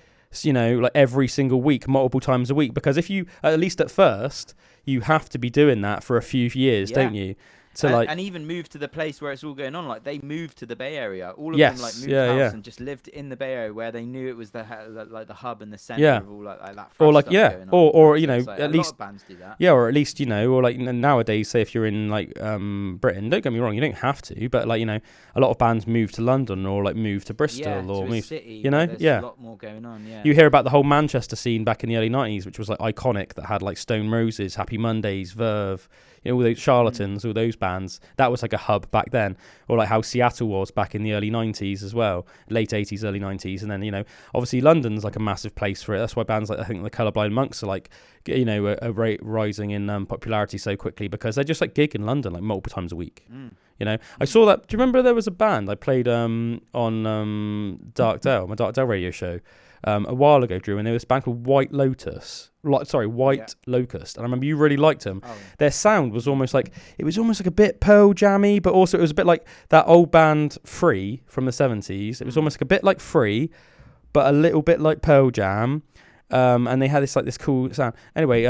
you know, like every single week, multiple times a week? Because if you, at least at first, you have to be doing that for a few years, don't you? And even move to the place where it's all going on. Like they moved to the Bay Area. All of them like moved house and just lived in the Bay Area, where they knew it was the hub and the center of all like that. Or like going on. or you know, like, at a least lot of bands do that. Yeah, or at least, you know, or like nowadays, say if you're in like Britain, don't get me wrong, you don't have to, but like, you know, a lot of bands move to London or like move to Bristol or move, city, you know, there's a lot more going on. Yeah, you hear about the whole Manchester scene back in the early 90s, which was like iconic, that had like Stone Roses, Happy Mondays, Verve, you know, all those Charlatans, all those bands. That was like a hub back then. Or like how Seattle was back in the early 90s as well, late 80s, early 90s. And then, you know, obviously London's like a massive place for it. That's why bands like, I think the Colourblind Monks are like, you know, are rising in popularity so quickly, because they just like gig in London like multiple times a week. You know, I saw that. Do you remember there was a band I played on Dark Dale, my Dark Dale radio show, a while ago, Drew, and there was a band called White Locust, and I remember you really liked them. Their sound was almost like a bit Pearl Jammy, but also it was a bit like that old band Free from the 70s. It was almost like a bit like Free, but a little bit like Pearl Jam, and they had this cool sound. Anyway,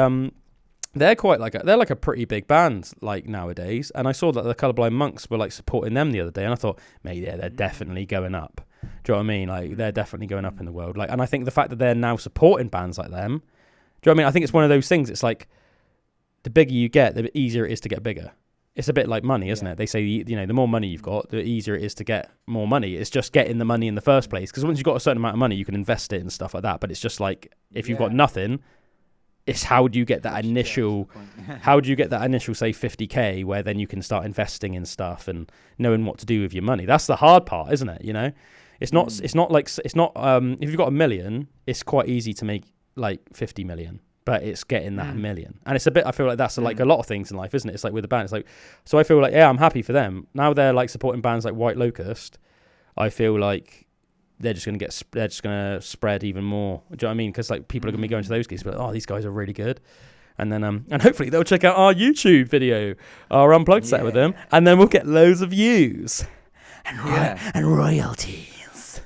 they're like a pretty big band like nowadays. And I saw that the Colourblind Monks were like supporting them the other day, and I thought, mate, yeah, they're definitely going up. Do you know what I mean? Like, they're definitely going up in the world. Like, and I think the fact that they're now supporting bands like them, do you know what I mean? I think it's one of those things. It's like, the bigger you get, the easier it is to get bigger. It's a bit like money, isn't it? They say, you know, the more money you've got, the easier it is to get more money. It's just getting the money in the first place. Because once you've got a certain amount of money, you can invest it and stuff like that. But it's just like, if you've got nothing, it's how do you get that initial, say, 50k, where then you can start investing in stuff and knowing what to do with your money. That's the hard part, isn't it? You know, it's not if you've got $1 million, it's quite easy to make like 50 million. But it's getting that million. And it's a bit, I feel like that's like a lot of things in life, isn't it? It's like with the band, it's like, so I feel like, yeah, I'm happy for them. Now they're like supporting bands like White Locust. I feel like they're just going to spread even more. Do you know what I mean? Because like people are going to be going to those gigs, but oh, these guys are really good. And then, and hopefully they'll check out our YouTube video, our Unplugged set with them. And then we'll get loads of views and royalties.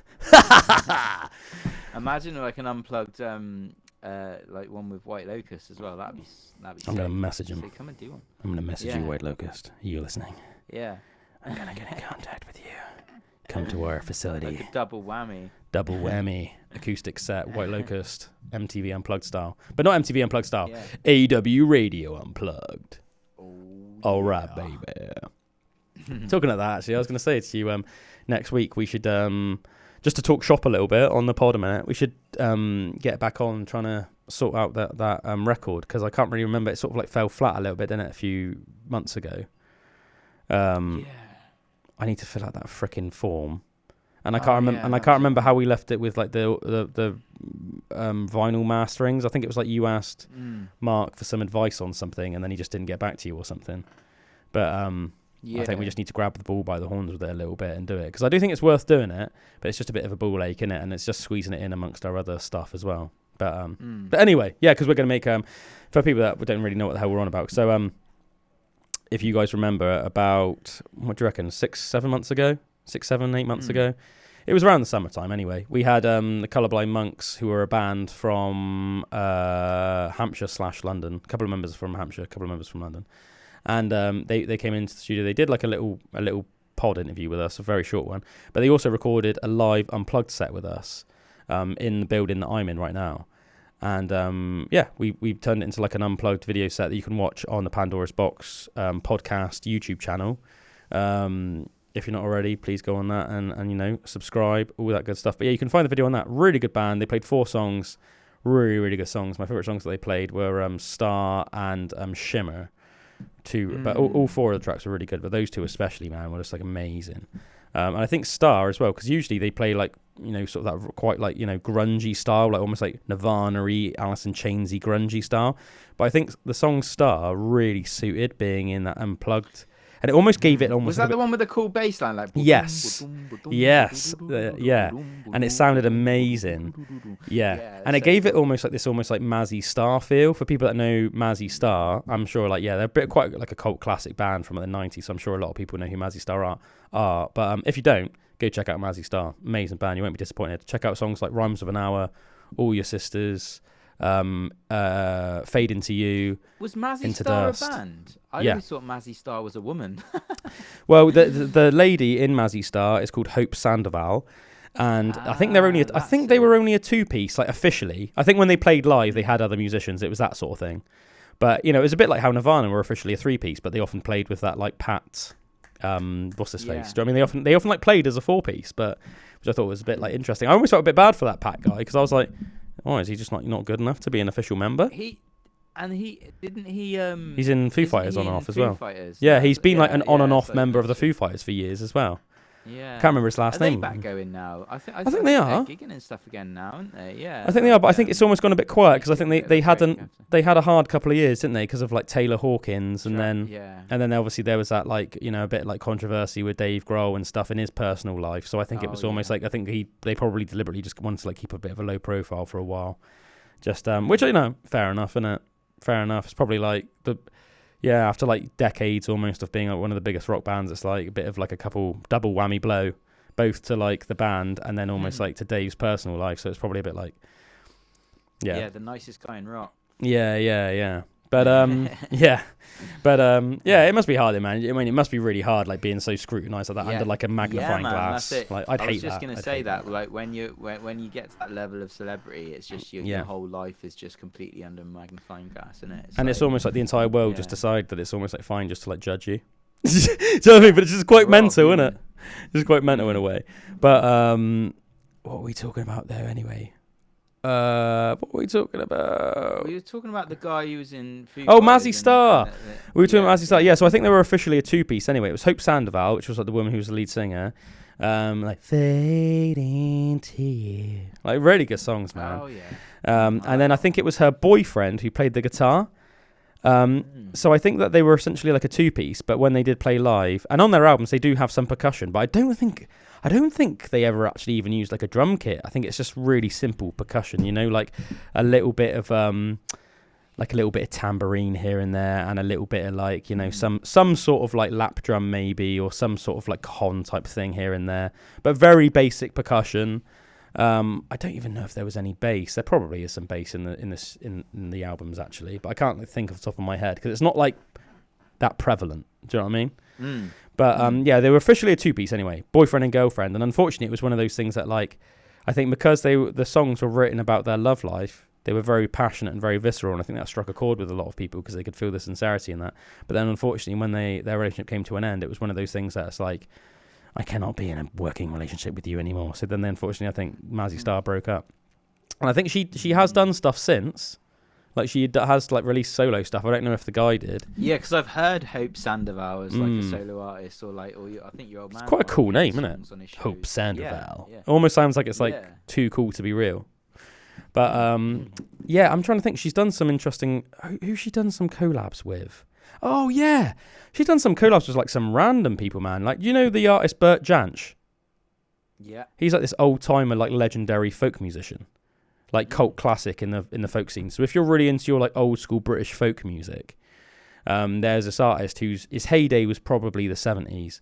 Imagine like an Unplugged, like one with White Locust as well. That'd be. I'm gonna message him. So come and do one. I'm gonna message you, White Locust. Are you listening? Yeah. I'm gonna get in contact with you. Come to our facility. Like a double whammy. Double whammy. Acoustic set. White Locust. MTV Unplugged style, but not MTV Unplugged style. Yeah. AW Radio Unplugged. All right, baby. Talking of that, actually, I was gonna say to you, next week we should just to talk shop a little bit on the pod a minute, we should get back on trying to sort out that record, because I can't really remember. It sort of like fell flat a little bit, didn't it, a few months ago? I need to fill out that frickin' form, and I can't remember. And I can't remember how we left it with like the vinyl masterings. I think it was like you asked Mark for some advice on something, and then he just didn't get back to you or something. But I think we just need to grab the bull by the horns with it a little bit and do it, because I do think it's worth doing it, but it's just a bit of a ball ache, innit? And it's just squeezing it in amongst our other stuff as well. But anyway, yeah, because we're going to make for people that don't really know what the hell we're on about. So if you guys remember, about, what do you reckon, 6, 7 months ago, 6, 7, 8 months ago, it was around the summertime anyway, we had the Colourblind Monks, who were a band from Hampshire/London, a couple of members from Hampshire, a couple of members from London. And they came into the studio. They did like a little pod interview with us, a very short one. But they also recorded a live Unplugged set with us in the building that I'm in right now. And we turned it into like an Unplugged video set that you can watch on the Pandora's Box podcast YouTube channel. If you're not already, please go on that and you know, subscribe, all that good stuff. But yeah, you can find the video on that. Really good band. They played 4 songs, really, really good songs. My favourite songs that they played were Star and Shimmer. But all 4 of the tracks were really good, but those 2 especially, man, were just like amazing. And I think Star as well, because usually they play like, you know, sort of that quite like, you know, grungy style, like almost like Nirvana-y, Alice in Chains-y, grungy style. But I think the song Star really suited being in that Unplugged, and it almost gave it almost. Was that the one with the cool bass line? Like yes, yeah, and it sounded amazing. Yeah, and it gave it almost like Mazzy Star feel. For people that know Mazzy Star, I'm sure they're quite like a cult classic band from the 90s. So I'm sure a lot of people know who Mazzy Star are. But if you don't, go check out Mazzy Star. Amazing band. You won't be disappointed. Check out songs like Rhymes of an Hour, All Your Sisters, Fade Into You. Was Mazzy Star Dust. A band? I always thought Mazzy Star was a woman. Well, the lady in Mazzy Star is called Hope Sandoval, and I think they were only a 2-piece, like officially. I think when they played live, they had other musicians. It was that sort of thing. But you know, it was a bit like how Nirvana were officially a 3-piece, but they often played with that like Pat. What's his face? Do you know what I mean, they often like played as a 4-piece, but which I thought was a bit like interesting. I always felt a bit bad for that Pat guy, because I was like, oh, is he just not good enough to be an official member? He's in Foo Fighters on and off as well. Fighters? Yeah, he's been like an on and off member of the Foo Fighters for years as well. Yeah, can't remember his last name. Are they back going now? I think they are gigging and stuff again now, aren't they? Yeah, I think they are, but I think it's almost gone a bit quiet, because I think they had a hard couple of years, didn't they? Because of like Taylor Hawkins, and then obviously there was that like, you know, a bit like controversy with Dave Grohl and stuff in his personal life. So I think it was almost like, I think they probably deliberately just wanted to like keep a bit of a low profile for a while, just which, you know, fair enough, isn't it? Fair enough. It's probably like after like decades almost of being like one of the biggest rock bands, it's like a bit of like a double whammy blow, both to like the band and then almost like to Dave's personal life. So it's probably a bit like, the nicest guy in rock. Yeah. But yeah. But yeah, it must be hard, man. I mean, it must be really hard, like being so scrutinized like that under like a magnifying glass. That's it. Like, I'd hate that. I was just gonna say that, like when you get to that level of celebrity, it's just your whole life is just completely under a magnifying glass, isn't it? It's almost like the entire world just decide that it's almost like fine just to like judge you. Do you know what I mean? But it's just quite mental, isn't it? It's just quite mental in a way. But what were we talking about there anyway? What were we talking about? We were talking about the guy who was in Food Mazzy Star. We were talking about Mazzy Star. Yeah, so I think they were officially a two-piece anyway. It was Hope Sandoval, which was like the woman who was the lead singer. Like Fading to You. Like really good songs, man. Oh, yeah. And then I think it was her boyfriend who played the guitar. So I think that they were essentially like a two-piece, but when they did play live, and on their albums they do have some percussion, but I don't think they ever actually even used like a drum kit. I think it's just really simple percussion, you know, like a little bit of tambourine here and there, and a little bit of like, you know, some sort of like lap drum maybe, or some sort of like con type thing here and there, but very basic percussion. I don't even know if there was any bass. There probably is some bass in the albums actually, but I can't think off the top of my head because it's not like that prevalent. Do you know what I mean? But yeah, they were officially a two-piece anyway, boyfriend and girlfriend. And unfortunately, it was one of those things that, like, I think because the songs were written about their love life, they were very passionate and very visceral, and I think that struck a chord with a lot of people because they could feel the sincerity in that. But then, unfortunately, when their relationship came to an end, it was one of those things that's like, I cannot be in a working relationship with you anymore. So then, unfortunately, I think Mazzy Star broke up. And I think she has done stuff since. Like, she has, like, released solo stuff. I don't know if the guy did. Yeah, because I've heard Hope Sandoval as, like, a solo artist, or, like, I think your old man... It's quite a cool name, isn't it? Hope Sandoval. Yeah. Almost sounds like it's, like, too cool to be real. But, yeah, I'm trying to think. She's done some interesting... Who's she done some collabs with? Oh, yeah. She's done some collabs with, like, some random people, man. Like, you know the artist Bert Jansch? Yeah. He's, like, this old-timer, like, legendary folk musician. Like cult classic in the folk scene. So if you're really into your like old school British folk music, there's this artist his heyday was probably the 70s.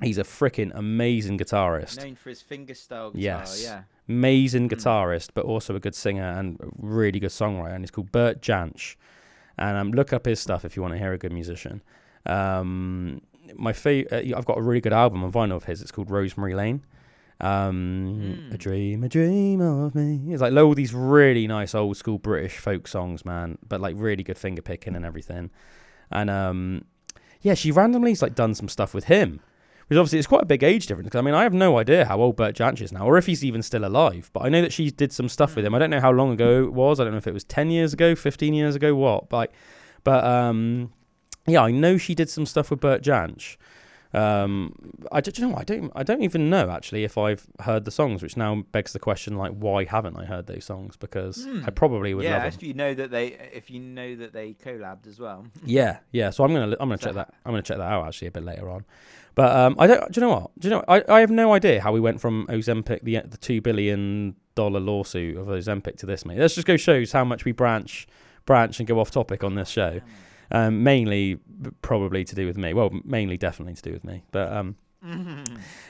He's a freaking amazing guitarist. Known for his fingerstyle guitar, yes. Yeah. Amazing guitarist, but also a good singer and a really good songwriter. And he's called Bert Jansch. And look up his stuff if you want to hear a good musician. My I've got a really good album on vinyl of his. It's called Rosemary Lane. A dream of me. It's like all these really nice old school British folk songs, man, but like really good finger picking and everything. And yeah, she randomly's like done some stuff with him, which obviously it's quite a big age difference. Cause, I mean, I have no idea how old Bert Jansch is now, or if he's even still alive. But I know that she did some stuff with him. I don't know how long ago it was. I don't know if it was 10 years ago, 15 years ago, what. But yeah, I know she did some stuff with Bert Jansch. I don't even know actually if I've heard the songs, which now begs the question, like, why haven't I heard those songs? Because I probably would love them. Yeah, if you know that they collabed as well. Yeah. So I'm gonna check that. I'm gonna check that out actually a bit later on. But I don't. Do you know what? Do you know? I have no idea how we went from Ozempic, the $2 billion lawsuit of Ozempic, to this, mate. Let's just go shows how much we branch and go off topic on this show. Mainly probably to do with me. Well, mainly definitely to do with me. But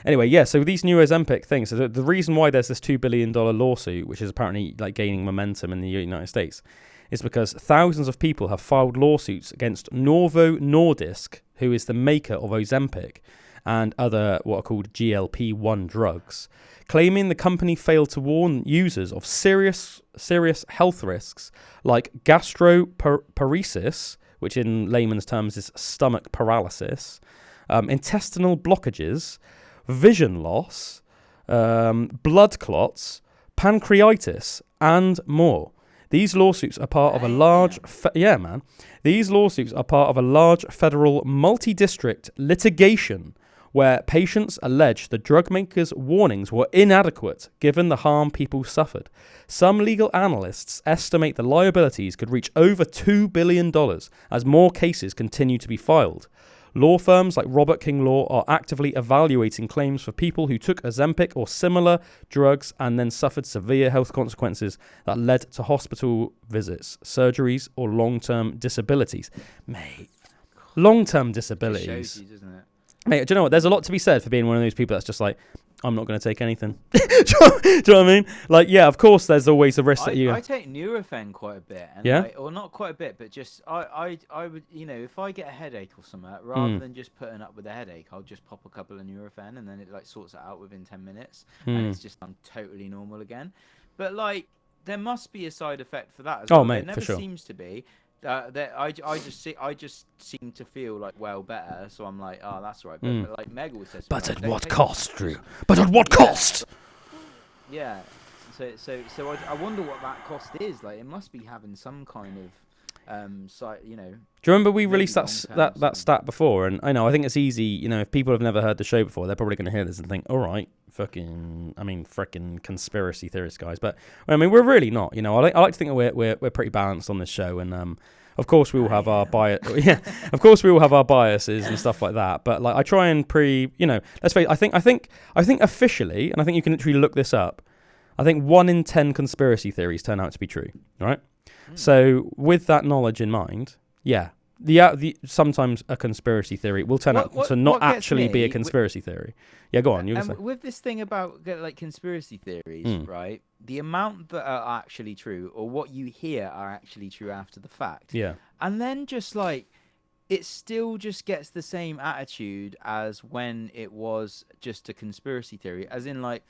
anyway, yeah, so these new Ozempic things, so the reason why there's this $2 billion lawsuit, which is apparently like gaining momentum in the United States, is because thousands of people have filed lawsuits against Novo Nordisk, who is the maker of Ozempic and other what are called GLP-1 drugs, claiming the company failed to warn users of serious health risks like gastroparesis, which in layman's terms is stomach paralysis, intestinal blockages, vision loss, blood clots, pancreatitis, and more. These lawsuits are part of a large... These lawsuits are part of a large federal multi-district litigation where patients allege the drug makers' warnings were inadequate given the harm people suffered. Some legal analysts estimate the liabilities could reach over $2 billion as more cases continue to be filed. Law firms like Robert King Law are actively evaluating claims for people who took Ozempic or similar drugs and then suffered severe health consequences that led to hospital visits, surgeries, or long-term disabilities. Mate, long-term disabilities. It shows you, doesn't it? Mate, do you know what? There's a lot to be said for being one of those people that's just like, I'm not going to take anything. Do you know what I mean? Like, yeah, of course, there's always a risk that you. I take Nurofen quite a bit. And yeah. or not quite a bit, but just I would, if I get a headache or something, rather than just putting up with a headache, I'll just pop a couple of Nurofen, and then it like sorts it out within 10 minutes, and it's just totally normal again. But like, there must be a side effect for that as well. Oh, mate, there never for sure. seems to be. That I just seem to feel like better, so I'm like, oh, that's right. But like Meg always says, but at what cost, Drew? But at what cost? Yeah. So I wonder what that cost is. Like, it must be having some kind of site, Do you remember we released that stat before? And I know, I think it's easy. If people have never heard the show before, they're probably going to hear this and think, all right, frickin' conspiracy theorists, guys. But I mean, we're really not. I like to think that we're pretty balanced on this show, and of course we all have our bias. Yeah, of course we all have our biases and stuff like that. But like, I try and let's face it. I think officially, and I think you can literally look this up. I think 1 in 10 conspiracy theories turn out to be true. Right. So with that knowledge in mind, yeah. Sometimes a conspiracy theory will turn out to not actually be a conspiracy theory. Yeah, go on. With this thing about like conspiracy theories, right? The amount that are actually true, or what you hear are actually true after the fact. Yeah. And then just like, it still just gets the same attitude as when it was just a conspiracy theory. As in, like,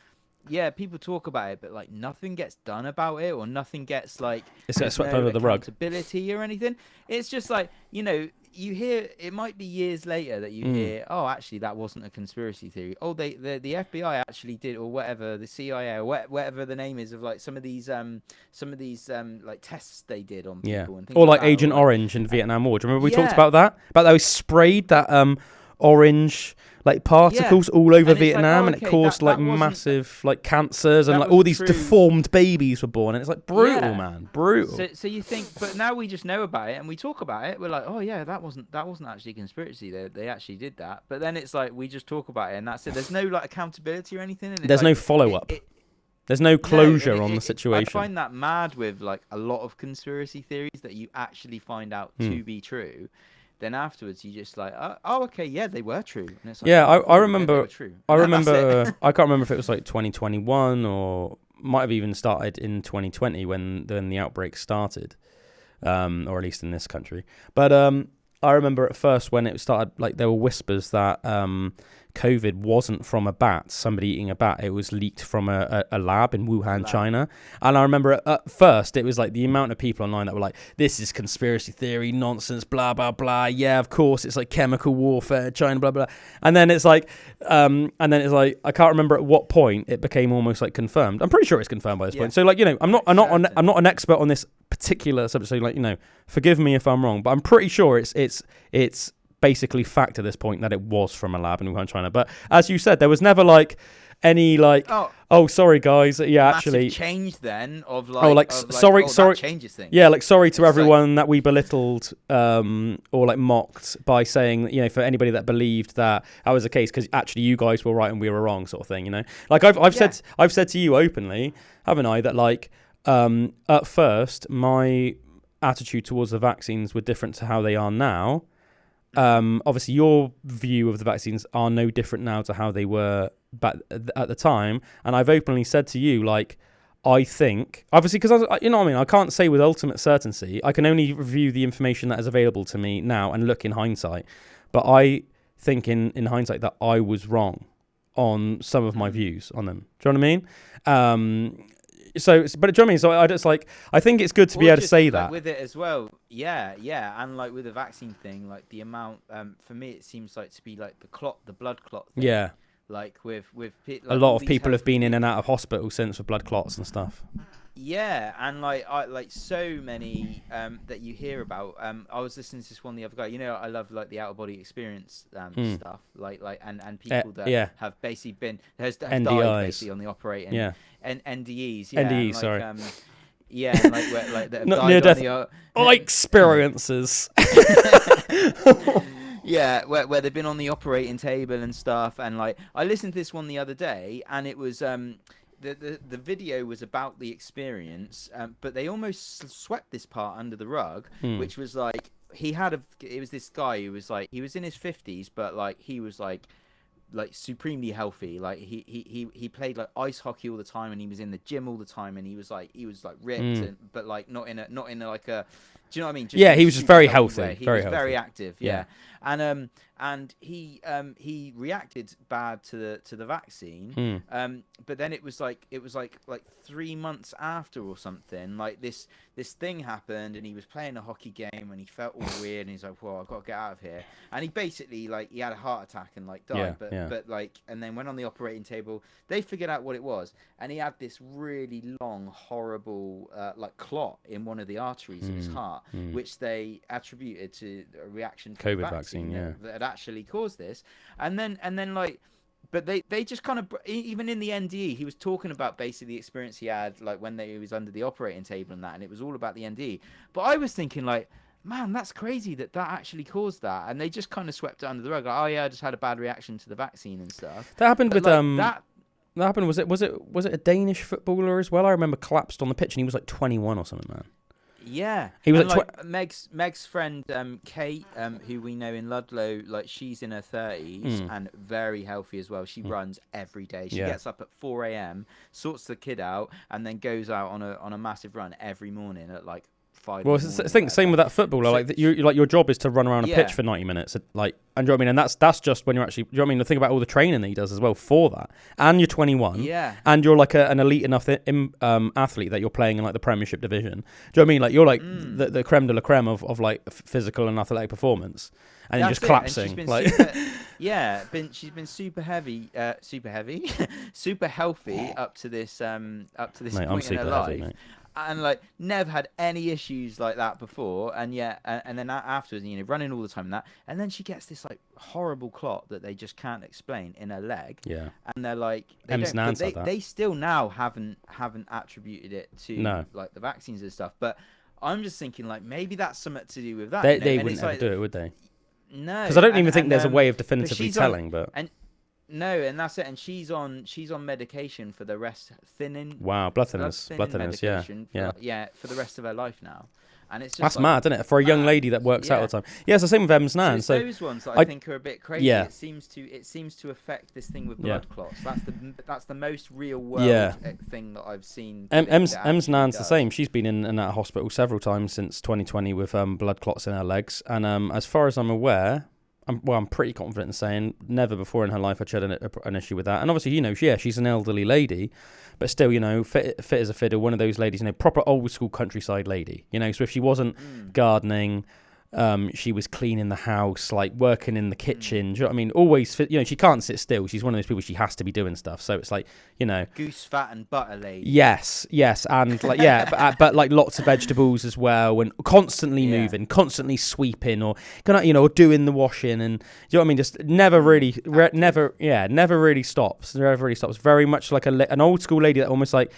yeah, people talk about it, but like nothing gets done about it, or nothing gets like it's swept under the rug, accountability or anything. It's just like, you hear, it might be years later that you hear, oh, actually that wasn't a conspiracy theory. Oh, the FBI actually did, or whatever, the CIA or whatever the name is of like some of these like tests they did on people and things or like like Agent Orange in Vietnam War. Do you remember we talked about that? About those sprayed that orange like particles all over Vietnam, and it caused like massive like cancers, and like all these deformed babies were born, and it's like brutal, man, brutal. So you think, but now we just know about it and we talk about it. We're like, oh yeah, that wasn't actually a conspiracy. They actually did that. But then it's like we just talk about it, and that's it. There's no like accountability or anything. And there's no follow up. There's no closure on the situation. I find that mad with like a lot of conspiracy theories that you actually find out to be true. Then afterwards, you just like, oh, okay, yeah, they were true. And it's like, I remember. I remember. I can't remember if it was like 2021 or might have even started in 2020 when the outbreak started, or at least in this country. But I remember at first when it started, like there were whispers that COVID wasn't from a bat, somebody eating a bat. It was leaked from a lab in Wuhan, China. And I remember at first it was like the amount of people online that were like, this is conspiracy theory, nonsense, blah, blah, blah. Yeah, of course, it's like chemical warfare, China, blah, blah. And then it's like, I can't remember at what point it became almost like confirmed. I'm pretty sure it's confirmed by this point. So like, I'm not an expert on this particular subject. So like, forgive me if I'm wrong, but I'm pretty sure it's basically fact at this point that it was from a lab in Wuhan, China. But as you said, there was never like any like, oh sorry guys, yeah, actually change then of like, sorry, that changes things. Yeah, like sorry to everyone that we belittled or like mocked by saying, for anybody that believed that was the case, because actually you guys were right and we were wrong, sort of thing. Like I've said to you openly, haven't I, that like at first my attitude towards the vaccines were different to how they are now. Obviously your view of the vaccines are no different now to how they were back at the time, and I've openly said to you, like, I think, obviously, because I can't say with ultimate certainty. I can only review the information that is available to me now and look in hindsight, but I think in hindsight that I was wrong on some of my views on them. Do you know what I mean? So, but do you know what I mean? So I just like, I think it's good to be able to say like that with it as well. Yeah, and like with the vaccine thing, like the amount, for me, it seems like to be like the blood clot thing. Yeah. Like with like a lot of people have been in and out of hospital since with blood clots and stuff. Yeah, and like so many that you hear about. I was listening to this one the other guy. I love like the out of body experience stuff. Like and people that have basically been has died basically on the operating. Yeah. And NDEs. Yeah, NDEs, like, sorry. And like where, like that have not died near death. on the experiences. Yeah, where they've been on the operating table and stuff, and like I listened to this one the other day, and it was the video was about the experience, but they almost swept this part under the rug, which was like it was this guy who was like, he was in his 50s, but like he was like like supremely healthy. Like he played like ice hockey all the time, and he was in the gym all the time, and he was like ripped, but like not in a like a. Do you know what I mean? Just he was just very healthy. He was very active. Yeah. And he reacted bad to the vaccine. But then it was like 3 months after or something. Like this thing happened, and he was playing a hockey game, and he felt all weird, and he's like, "Well, I've got to get out of here." And he basically he had a heart attack and died. But and then went on the operating table. They figured out what it was, and he had this really long, horrible clot in one of the arteries of his heart, which they attributed to a reaction to COVID the vaccine that had actually caused this. And then but they just kind of, even in the NDE, he was talking about basically the experience he had when he was under the operating table and that, and it was all about the NDE. But I was thinking man, that's crazy that actually caused that, and they just kind of swept it under the rug. Like, oh yeah, I just had a bad reaction to the vaccine and stuff. That happened with that happened. Was it a Danish footballer as well? I remember collapsed on the pitch, and he was 21 or something, man. Yeah, he was Meg's friend Kate, who we know in Ludlow. She's in her 30s and very healthy as well. She runs every day. She gets up at 4 a.m, sorts the kid out, and then goes out on a massive run every morning at 5. Well, I think same with that footballer. Your job is to run around a pitch for 90 minutes. And do you know what I mean? And that's just when you're actually. Do you know what I mean? Think about all the training that he does as well for that. And you're 21. Yeah. And you're an elite enough athlete that you're playing in the Premiership division. Do you know what I mean? You're the creme de la creme of physical and athletic performance. And you're just collapsing. She's been super heavy, super healthy up to this point in her life. Mate. And never had any issues like that before, and then afterwards, running all the time and that, and then she gets this horrible clot that they just can't explain in her leg. Yeah, and they're they still now haven't attributed it to the vaccines and stuff. But I'm just thinking maybe that's something to do with that. They wouldn't ever do it, would they? No, because I don't even think there's a way of definitively telling. No, and that's it. And she's on medication for the rest, thinning. Wow, blood thinners, yeah, for the rest of her life now. And it's just that's mad, isn't it? For a young lady that works out all the time. Yeah, it's the same with Ems Nan. So those ones that I think are a bit crazy. Yeah. It seems to affect this thing with blood clots. That's the most real world thing that I've seen. Ems Nan's the same. She's been in that hospital several times since 2020 with blood clots in her legs. And as far as I'm aware. I'm pretty confident in saying never before in her life had she had an issue with that. And obviously, she's an elderly lady, but still, fit as a fiddle, one of those ladies, proper old school countryside lady. So if she wasn't gardening, she was cleaning the house, working in the kitchen. Do you know what I mean? Always, she can't sit still. She's one of those people. She has to be doing stuff. So it's goose fat and butter lady. Yes, and but lots of vegetables as well, and constantly moving, constantly sweeping, or doing the washing, and do you know what I mean? Just never really stops. Never really stops. Very much like an old school lady that almost that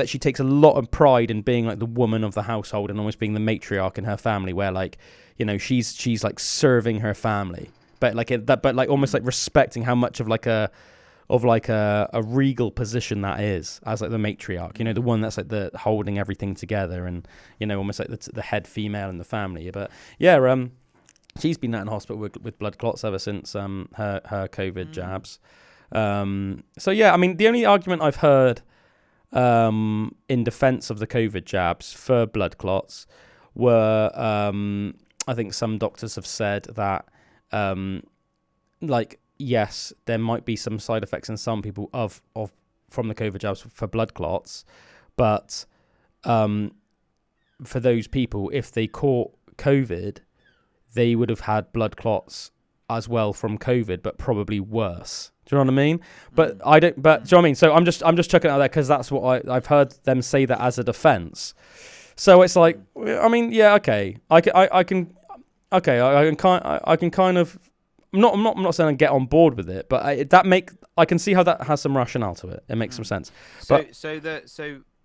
she takes a lot of pride in being the woman of the household and almost being the matriarch in her family, where she's serving her family, but almost respecting how much of a regal position that is as the matriarch, the one that's the holding everything together, and almost the head female in the family. But she's been in hospital with blood clots ever since her COVID jabs. The only argument I've heard in defense of the COVID jabs for blood clots were I think some doctors have said that, yes, there might be some side effects in some people from the COVID jabs for blood clots, but for those people, if they caught COVID, they would have had blood clots as well from COVID, but probably worse. Do you know what I mean? But I don't. But do you know what I mean? So I'm just chucking it out there because that's what I've heard them say that as a defense. So it's okay. I can kind of. I'm not saying I get on board with it, but I can see how that has some rationale to it. It makes some sense.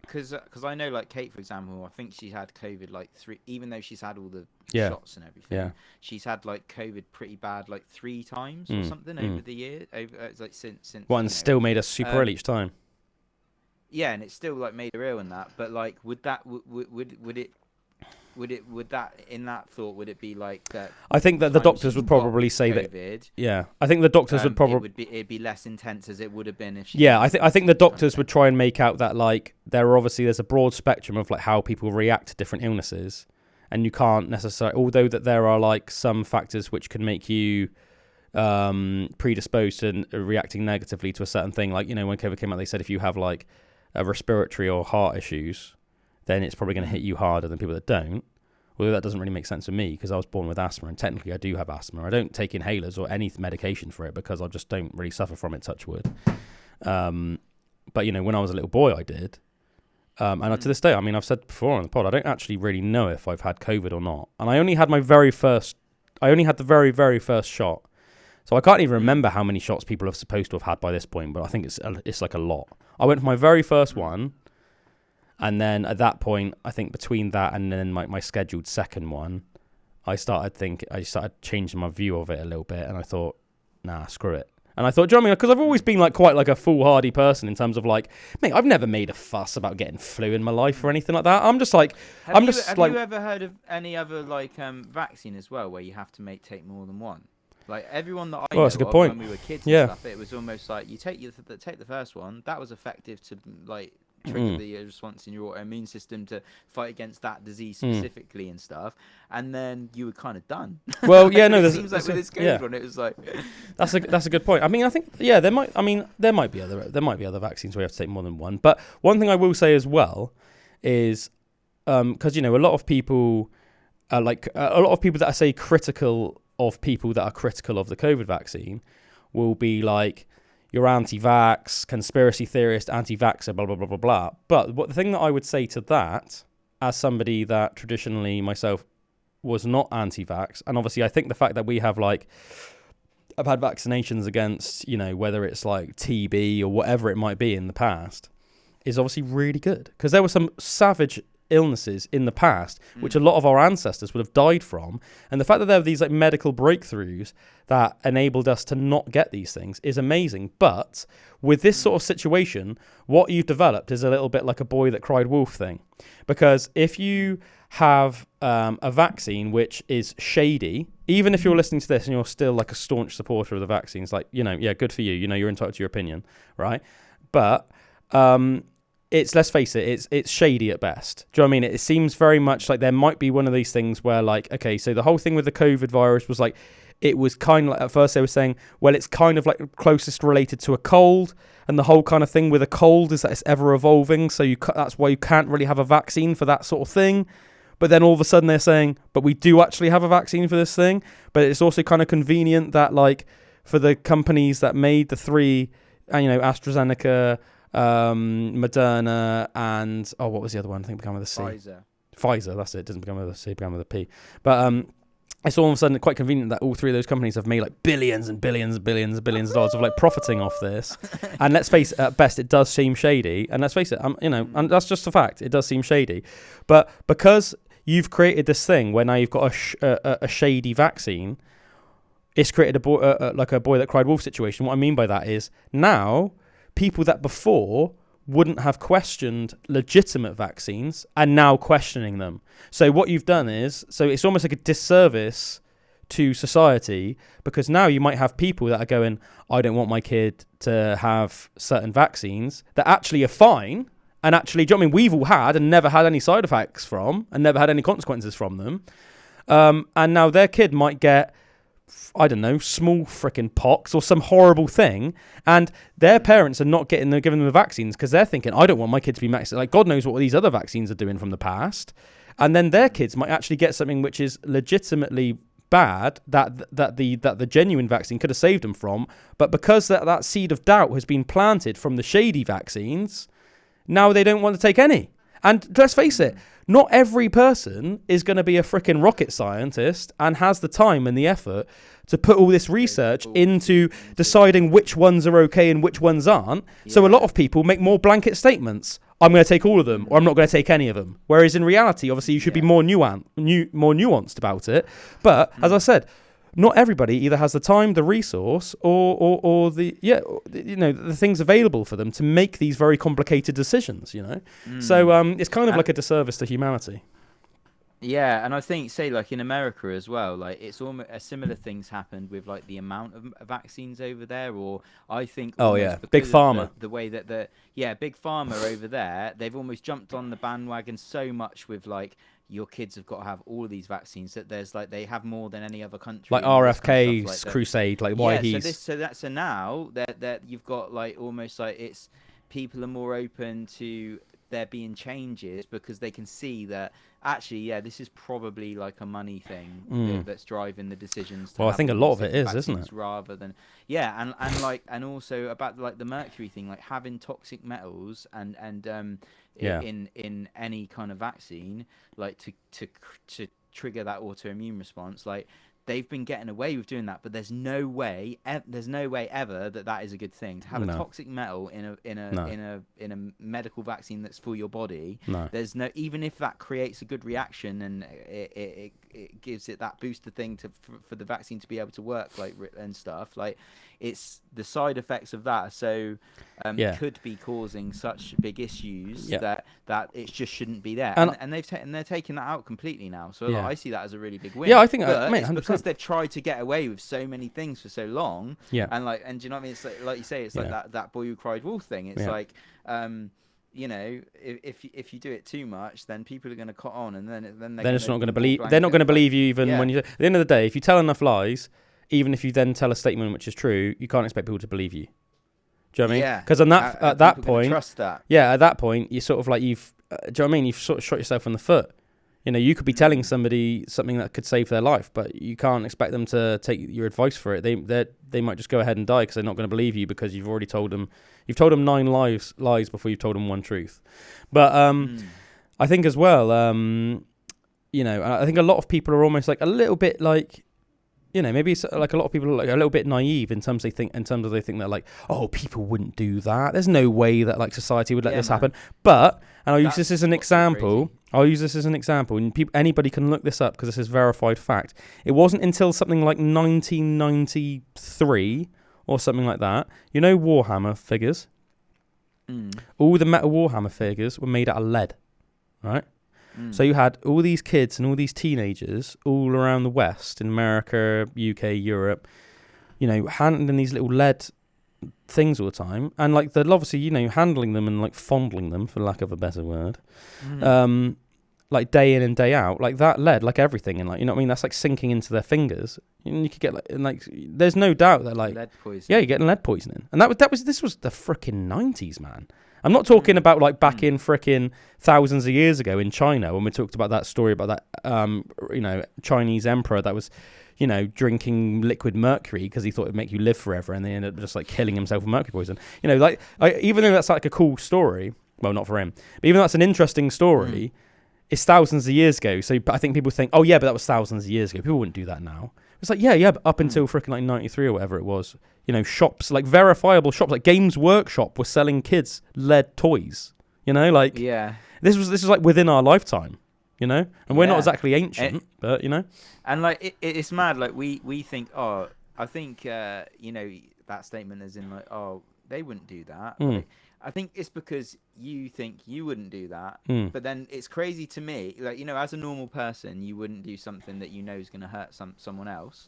Because I know Kate, for example, I think she had COVID 3, even though she's had all the shots and everything. Yeah. She's had COVID pretty bad 3 times or something over the year. Since. And still made us super ill each time. Yeah, and it still made her ill and that. But would that would it? would that in that thought would it be like that? I think that the doctors would probably say COVID, that. I think the doctors would probably it'd be less intense as it would have been if she. Yeah, I think the doctors would try and make out that like there's a broad spectrum of like how people react to different illnesses, and you can't necessarily, although that there are like some factors which can make you predisposed to reacting negatively to a certain thing. Like, you know, when COVID came out, they said if you have like a respiratory or heart issues, then it's probably going to hit you harder than people that don't. Although that doesn't really make sense for me because I was born with asthma, and technically I do have asthma. I don't take inhalers or any medication for it because I just don't really suffer from it, touch wood. But, you know, when I was a little boy, I did. And to this day, I mean, I've said before on the pod, I don't actually really know if I've had COVID or not. And I only had the very, very first shot. So I can't even remember how many shots people are supposed to have had by this point, but I think it's like a lot. I went for my very first one, and then at that point, I think between that and then my scheduled second one, I started changing my view of it a little bit, and I thought, nah, screw it. And I thought, do you know what I mean? Because I've always been like quite like a foolhardy person in terms of like, mate, I've never made a fuss about getting flu in my life or anything like that. I'm just like, have you ever heard of any other like vaccine as well where you have to take more than one? Like everyone that I know that's a good point. When we were kids and stuff, it was almost like you take the first one, that was effective to like trigger the response in your autoimmune system to fight against that disease specifically and stuff, and then you were kind of done. Well, yeah, no, it seems like with this COVID one, it was like that's a good point. I mean, I think there might be other vaccines where you have to take more than one. But one thing I will say as well is because you know a lot of people that I say critical of people that are critical of the COVID vaccine will be like, you're anti-vax, conspiracy theorist, anti-vaxxer, blah, blah, blah, blah, blah. But the thing that I would say to that, as somebody that traditionally myself was not anti-vax, and obviously I think the fact that we have like, I've had vaccinations against, you know, whether it's like TB or whatever it might be in the past, is obviously really good. Because there were some savage illnesses in the past which a lot of our ancestors would have died from, and the fact that there are these like medical breakthroughs that enabled us to not get these things is amazing. But with this sort of situation, what you've developed is a little bit like a boy that cried wolf thing, because if you have a vaccine which is shady, even if you're listening to this and you're still like a staunch supporter of the vaccines, like, you know, yeah, good for you, you know, you're entitled to your opinion, right? But let's face it, it's shady at best. Do you know what I mean? It seems very much like there might be one of these things where like, okay, so the whole thing with the COVID virus was like, it was kind of like, at first they were saying, well, it's kind of like closest related to a cold, and the whole kind of thing with a cold is that it's ever evolving, so that's why you can't really have a vaccine for that sort of thing. But then all of a sudden they're saying, but we do actually have a vaccine for this thing. But it's also kind of convenient that like for the companies that made the three, you know, AstraZeneca, Moderna, and what was the other one? I think it began with a C. Pfizer, that's it. It doesn't begin with a C, it began with a P. But it's all of a sudden quite convenient that all three of those companies have made like billions and billions and billions and billions of dollars of like profiting off this. And let's face it, at best it does seem shady. And let's face it, you know, and that's just a fact. It does seem shady. But because you've created this thing where now you've got a shady vaccine, it's created like a boy that cried wolf situation. What I mean by that is now people that before wouldn't have questioned legitimate vaccines are now questioning them. So what you've done is, so it's almost like a disservice to society, because now you might have people that are going, I don't want my kid to have certain vaccines that actually are fine. And actually, do you know what I mean? We've all had and never had any side effects from and never had any consequences from them. And now their kid might get, I don't know, small frickin' pox or some horrible thing, and their parents are not giving them the vaccines because they're thinking, I don't want my kid to be vaccinated. Like, God knows what these other vaccines are doing from the past. And then their kids might actually get something which is legitimately bad that the genuine vaccine could have saved them from. But because that seed of doubt has been planted from the shady vaccines, now they don't want to take any. And let's face it, not every person is going to be a freaking rocket scientist and has the time and the effort to put all this research into deciding which ones are okay and which ones aren't. Yeah. So a lot of people make more blanket statements. I'm going to take all of them, or I'm not going to take any of them. Whereas in reality, obviously, you should be more nuanced about it. But as I said, not everybody either has the time, the resource, or the the things available for them to make these very complicated decisions. You know, so it's kind of like a disservice to humanity. Yeah, and I think, say, like in America as well, like it's almost similar things happened with like the amount of vaccines over there, or I think. Big Pharma. The way that Big Pharma over there, they've almost jumped on the bandwagon so much with like your kids have got to have all of these vaccines that there's like they have more than any other country. Like RFK's crusade, like why he's. So now that you've got like almost like it's people are more open to there being changes because they can see that actually, this is probably like a money thing that's driving the decisions. Well, I think a lot of it is, isn't it? Rather than, and also about like the mercury thing, like having toxic metals and in any kind of vaccine, like to trigger that autoimmune response, like. They've been getting away with doing that, but there's no way ever that is a good thing to have a toxic metal in a medical vaccine that's for your body. No. There's no, even if that creates a good reaction and it gives it that booster thing for the vaccine to be able to work like and stuff, like it's the side effects of that. So could be causing such big issues that it just shouldn't be there. And they're taking that out completely now. So like, I see that as a really big win. Yeah, I think it's because they've tried to get away with so many things for so long. Yeah. And do you know what I mean? It's like you say, it's like that boy who cried wolf thing. It's like you know, if you do it too much, then people are going to cut on, and then they're just not going to believe. They're not going to believe you even when you. At the end of the day, if you tell enough lies, even if you then tell a statement which is true, you can't expect people to believe you. Do you know what I mean? Yeah. Because at that point, trust that. Yeah, at that point, you're sort of like do you know what I mean? You've sort of shot yourself in the foot. You know, you could be telling somebody something that could save their life, but you can't expect them to take your advice for it. They might just go ahead and die because they're not going to believe you because you've already told them. You've told them 9 lies before you've told them one truth. But I think as well, you know, I think a lot of people are almost like a little bit like, you know, maybe it's like a lot of people are like a little bit naive in terms they think that like, oh, people wouldn't do that. There's no way that like society would let this happen. But and I'll use this as an example. And anybody can look this up because this is verified fact. It wasn't until something like 1993 or something like that. You know, Warhammer figures. All the metal Warhammer figures were made out of lead, right? So you had all these kids and all these teenagers all around the West, in America, UK, Europe, you know, handling these little lead things all the time. And like they're obviously, you know, handling them and like fondling them, for lack of a better word, like day in and day out, like that lead, like everything, and like, you know what I mean? That's like sinking into their fingers. And you could get like there's no doubt that like lead poisoning. Yeah, you're getting lead poisoning, and this was the frickin' 90s, man. I'm not talking about like back in frickin' thousands of years ago in China when we talked about that story about that you know, Chinese emperor that was, you know, drinking liquid mercury because he thought it'd make you live forever, and they ended up just like killing himself with mercury poison. You know, like even though that's like a cool story, well, not for him, but even though that's an interesting story, it's thousands of years ago. So I think people think, oh yeah, but that was thousands of years ago. People wouldn't do that now. It's like, yeah, but up until frickin' like 93 or whatever it was, you know, shops, like verifiable shops, like Games Workshop were selling kids lead toys, you know, like, this is like within our lifetime, you know, and we're not exactly ancient, but, you know. And like, it's mad, like we think, oh, I think, you know, that statement is in like, oh, they wouldn't do that. Like, I think it's because you think you wouldn't do that, but then it's crazy to me, like, you know, as a normal person, you wouldn't do something that you know is going to hurt someone else.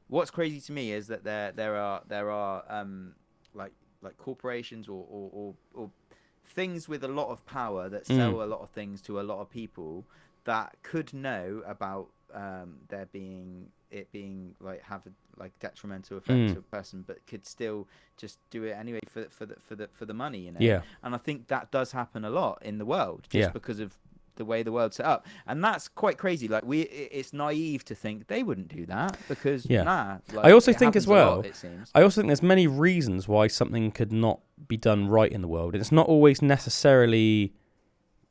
What's crazy to me is that there are like corporations or things with a lot of power that sell a lot of things to a lot of people that could know about it being like have a like detrimental effect to a person, but could still just do it anyway for the money, you know. Yeah. And I think that does happen a lot in the world just because of the way the world's set up, and that's quite crazy. Like it's naive to think they wouldn't do that because like, I also think as well. It seems. I also think there's many reasons why something could not be done right in the world, and it's not always necessarily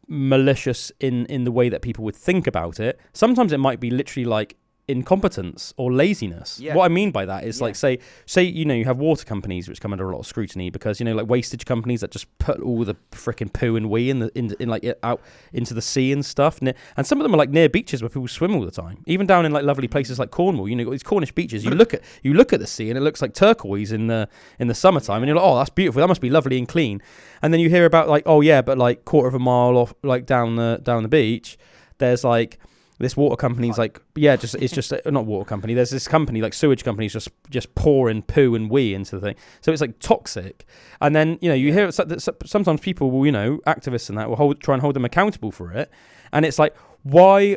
malicious in the way that people would think about it. Sometimes it might be literally like incompetence or laziness. What I mean by that is like say you know, you have water companies which come under a lot of scrutiny because, you know, like wastage companies that just put all the freaking poo and wee in like out into the sea and stuff, and some of them are like near beaches where people swim all the time, even down in like lovely places like Cornwall. You know, these Cornish beaches, you look at the sea and it looks like turquoise in the summertime, and you're like, oh, that's beautiful, that must be lovely and clean. And then you hear about like, oh yeah, but like quarter of a mile off, like down the beach, there's like this water company's like, it's just not water company. There's this company like sewage companies just pouring poo and wee into the thing. So it's like toxic. And then, you hear that sometimes people will, activists and that will try and hold them accountable for it. And it's like, why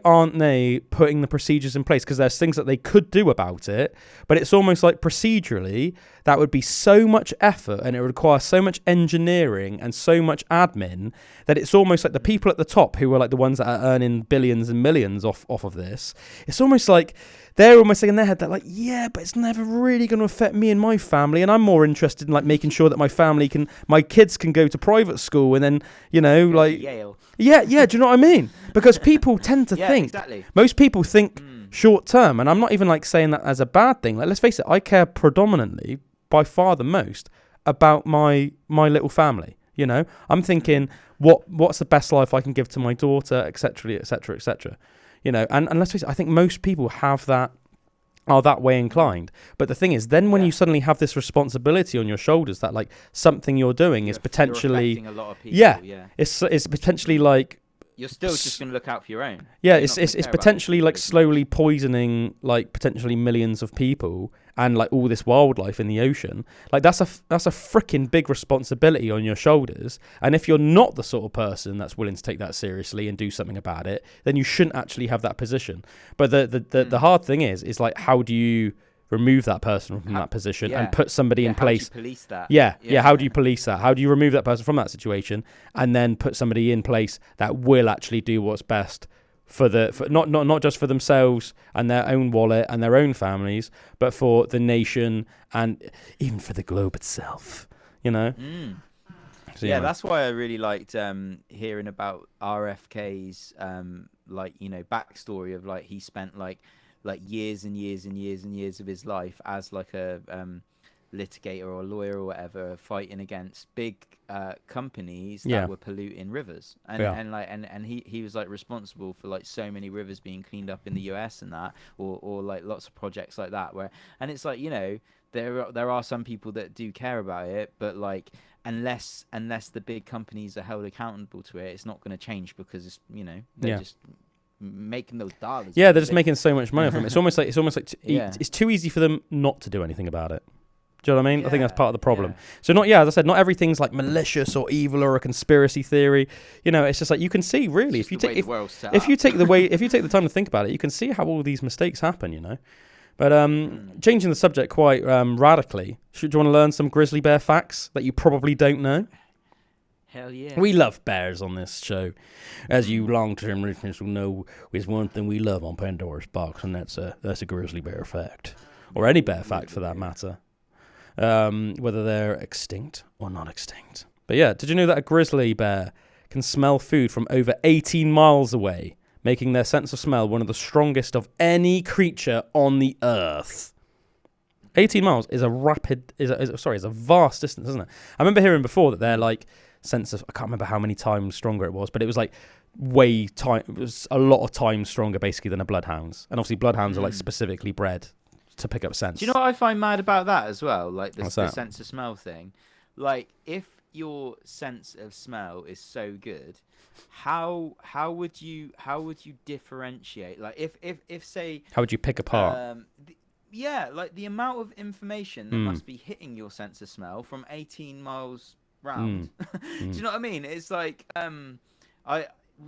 aren't they putting the procedures in place? Because there's things that they could do about it, but it's almost like procedurally that would be so much effort and it would require so much engineering and so much admin that it's almost like the people at the top who are like the ones that are earning billions and millions off of this, it's almost like they're almost like in their head that like, yeah, but it's never really going to affect me and my family, and I'm more interested in like making sure that my kids can go to private school, and then like Yale. Yeah, do you know what I mean? Because people tend to think, exactly. Most people think short term, and I'm not even like saying that as a bad thing. Like, let's face it, I care predominantly, by far the most, about my little family. I'm thinking, what's the best life I can give to my daughter, etc., etc., etc. And let's face it, I think most people are that way inclined. But the thing is, then when you suddenly have this responsibility on your shoulders that like something you're doing is potentially, you're affecting a lot of people, it's potentially like, you're still just going to look out for your own. Yeah, it's potentially like slowly poisoning like potentially millions of people and like all this wildlife in the ocean. Like that's a freaking big responsibility on your shoulders. And if you're not the sort of person that's willing to take that seriously and do something about it, then you shouldn't actually have that position. But the hard thing is like, how do you remove that person from that position and put somebody in place? How do you police that? How do you police that? How do you remove that person from that situation and then put somebody in place that will actually do what's best for not just for themselves and their own wallet and their own families, but for the nation and even for the globe itself, So, that's why I really liked hearing about RFK's backstory of like he spent like years and years and years and years of his life as like a litigator or a lawyer or whatever, fighting against big companies that were polluting rivers, and he was like responsible for like so many rivers being cleaned up in the US and that, or like lots of projects like that, where, and it's like, there are some people that do care about it, but like unless the big companies are held accountable to it, it's not going to change, because it's they're just making those dollars. Yeah, they're just making so much money from it. It's almost like it's too easy for them not to do anything about it. Do you know what I mean? I think that's part of the problem. So as I said, not everything's like malicious or evil or a conspiracy theory. It's just like you can see really if you take the time to think about it, you can see how all these mistakes happen. But changing the subject quite radically, do you want to learn some grizzly bear facts that you probably don't know? Hell yeah. We love bears on this show. As you long-term listeners will know, there's one thing we love on Pandora's box, and that's a grizzly bear fact. Or any bear fact for that matter. Whether they're extinct or not extinct. But yeah, did you know that a grizzly bear can smell food from over 18 miles away, making their sense of smell one of the strongest of any creature on the earth? 18 miles is a vast distance, isn't it? I remember hearing before that their like sense of, I can't remember how many times stronger it was, but it was like it was a lot of times stronger basically than a bloodhound's. And obviously bloodhounds are like specifically bred to pick up scents. Do you know what I find mad about that as well? Like the sense of smell thing. Like if your sense of smell is so good, how would you differentiate? Like if say, how would you pick apart? Like the amount of information that must be hitting your sense of smell from 18 miles round. Do you know what I mean? It's like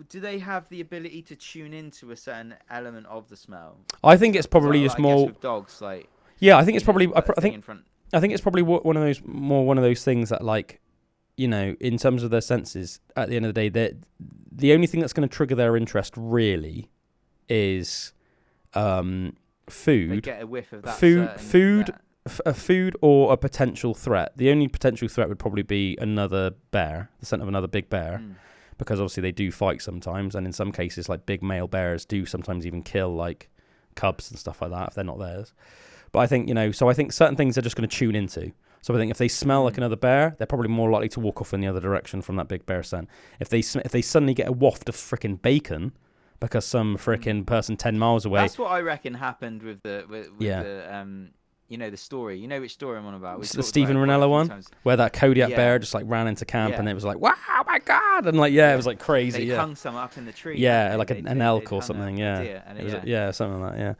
do they have the ability to tune into a certain element of the smell? I think it's probably just more with dogs, like I think it's probably I think it's probably one of those things that, like, in terms of their senses, at the end of the day, the only thing that's going to trigger their interest really is food. They get a whiff of that food or a potential threat. The only potential threat would probably be another bear, the scent of another big bear. Because obviously they do fight sometimes, and in some cases, like big male bears do sometimes even kill like cubs and stuff like that if they're not theirs. But I think, so I think certain things they're just going to tune into. So I think if they smell like another bear, they're probably more likely to walk off in the other direction from that big bear scent. If they suddenly get a waft of freaking bacon because some freaking person 10 miles away. That's what I reckon happened with the the story. You know which story I'm on about? It's the Stephen Ranella one, where that Kodiak bear just like ran into camp and it was like, wow, oh my God. mad, and like it was like crazy. They hung some up in the tree. Yeah, like an elk or something. Yeah, something like that. Yeah.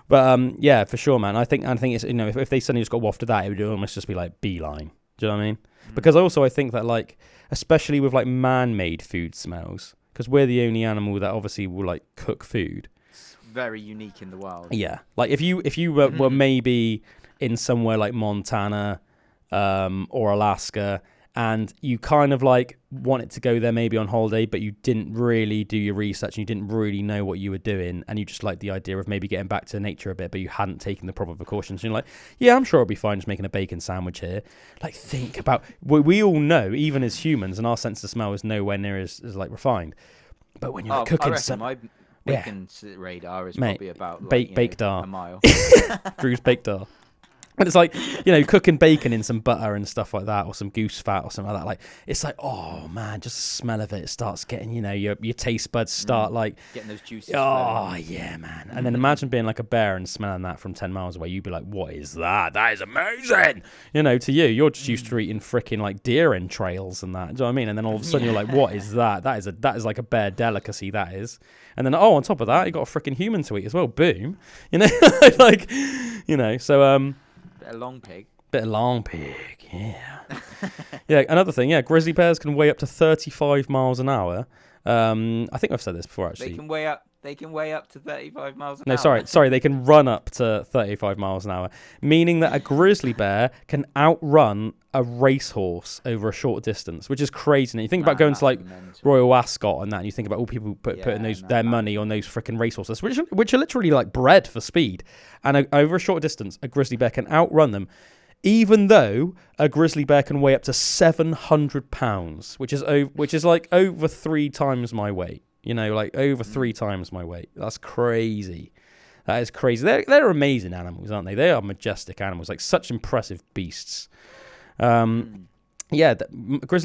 But for sure, man. I think it's if they suddenly just got wafted that, it would almost just be like beeline. Do you know what I mean? Because I think that like, especially with like man-made food smells, because we're the only animal that obviously will like cook food. It's very unique in the wild. Yeah, like if you were maybe in somewhere like Montana or Alaska, and you kind of like wanted to go there maybe on holiday, but you didn't really do your research and you didn't really know what you were doing, and you just liked the idea of maybe getting back to nature a bit, but you hadn't taken the proper precautions. And you're like, yeah, I'm sure it'll be fine just making a bacon sandwich here. Like, think about, we all know, even as humans, and our sense of smell is nowhere near as like refined. But when you're cooking my bacon radar is probably about Baked-ar. a mile. Drew's Baked-ar. And it's like, cooking bacon in some butter and stuff like that, or some goose fat or something like that. Like, it's like, oh man, just the smell of it starts getting, your taste buds start like getting those juices. Oh yeah, man. And then imagine being like a bear and smelling that from 10 miles away. You'd be like, what is that? That is amazing. To you, you're just used to eating freaking like deer entrails and that. Do you know what I mean? And then all of a sudden you're like, what is that? That is like a bear delicacy. That is. And then on top of that, you got a freaking human to eat as well. Boom. So Bit of long pig. Yeah. Yeah, another thing, grizzly bears can weigh up to 35 miles an hour. I think I've said this before, actually. They can weigh up to 35 miles an hour. No, sorry, they can run up to 35 miles an hour, meaning that a grizzly bear can outrun a racehorse over a short distance, which is crazy. And you think about going to like Royal Ascot and that, and you think about all people putting their money on those freaking racehorses, which are literally like bred for speed. And over a short distance, a grizzly bear can outrun them, even though a grizzly bear can weigh up to 700 pounds, which is like over 3 times my weight. Like over 3 times my weight. That's crazy. That is crazy. They're amazing animals, aren't they? They are majestic animals, like such impressive beasts. Grizzly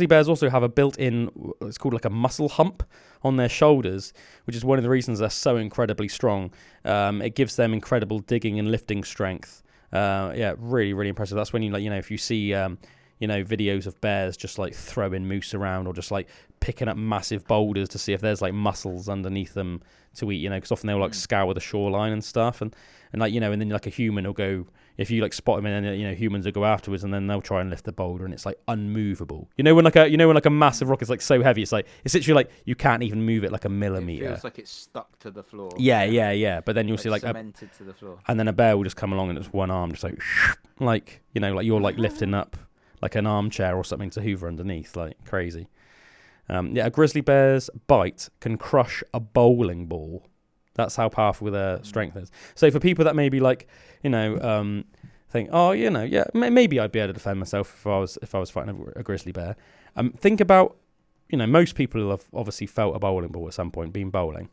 bears also have a built-in, it's called like a muscle hump on their shoulders, which is one of the reasons they're so incredibly strong. It gives them incredible digging and lifting strength. Really, really impressive. That's when you if you see videos of bears just like throwing moose around, or just like picking up massive boulders to see if there's like mussels underneath them to eat, because often they'll like scour the shoreline and stuff, and then like a human will go, if you like spot them, and then humans will go afterwards, and then they'll try and lift the boulder, and it's like unmovable. When like a massive rock is like so heavy, it's literally like you can't even move it like a millimeter. It feels like it's stuck to the floor. Yeah. But then you'll see like cemented to the floor, and then a bear will just come along and it's one arm just like you're like lifting up like an armchair or something to hoover underneath, like crazy. A grizzly bear's bite can crush a bowling ball. That's how powerful their strength is. So for people that maybe like, think, maybe I'd be able to defend myself if I was fighting a grizzly bear. Think about, most people have obviously felt a bowling ball at some point, been bowling.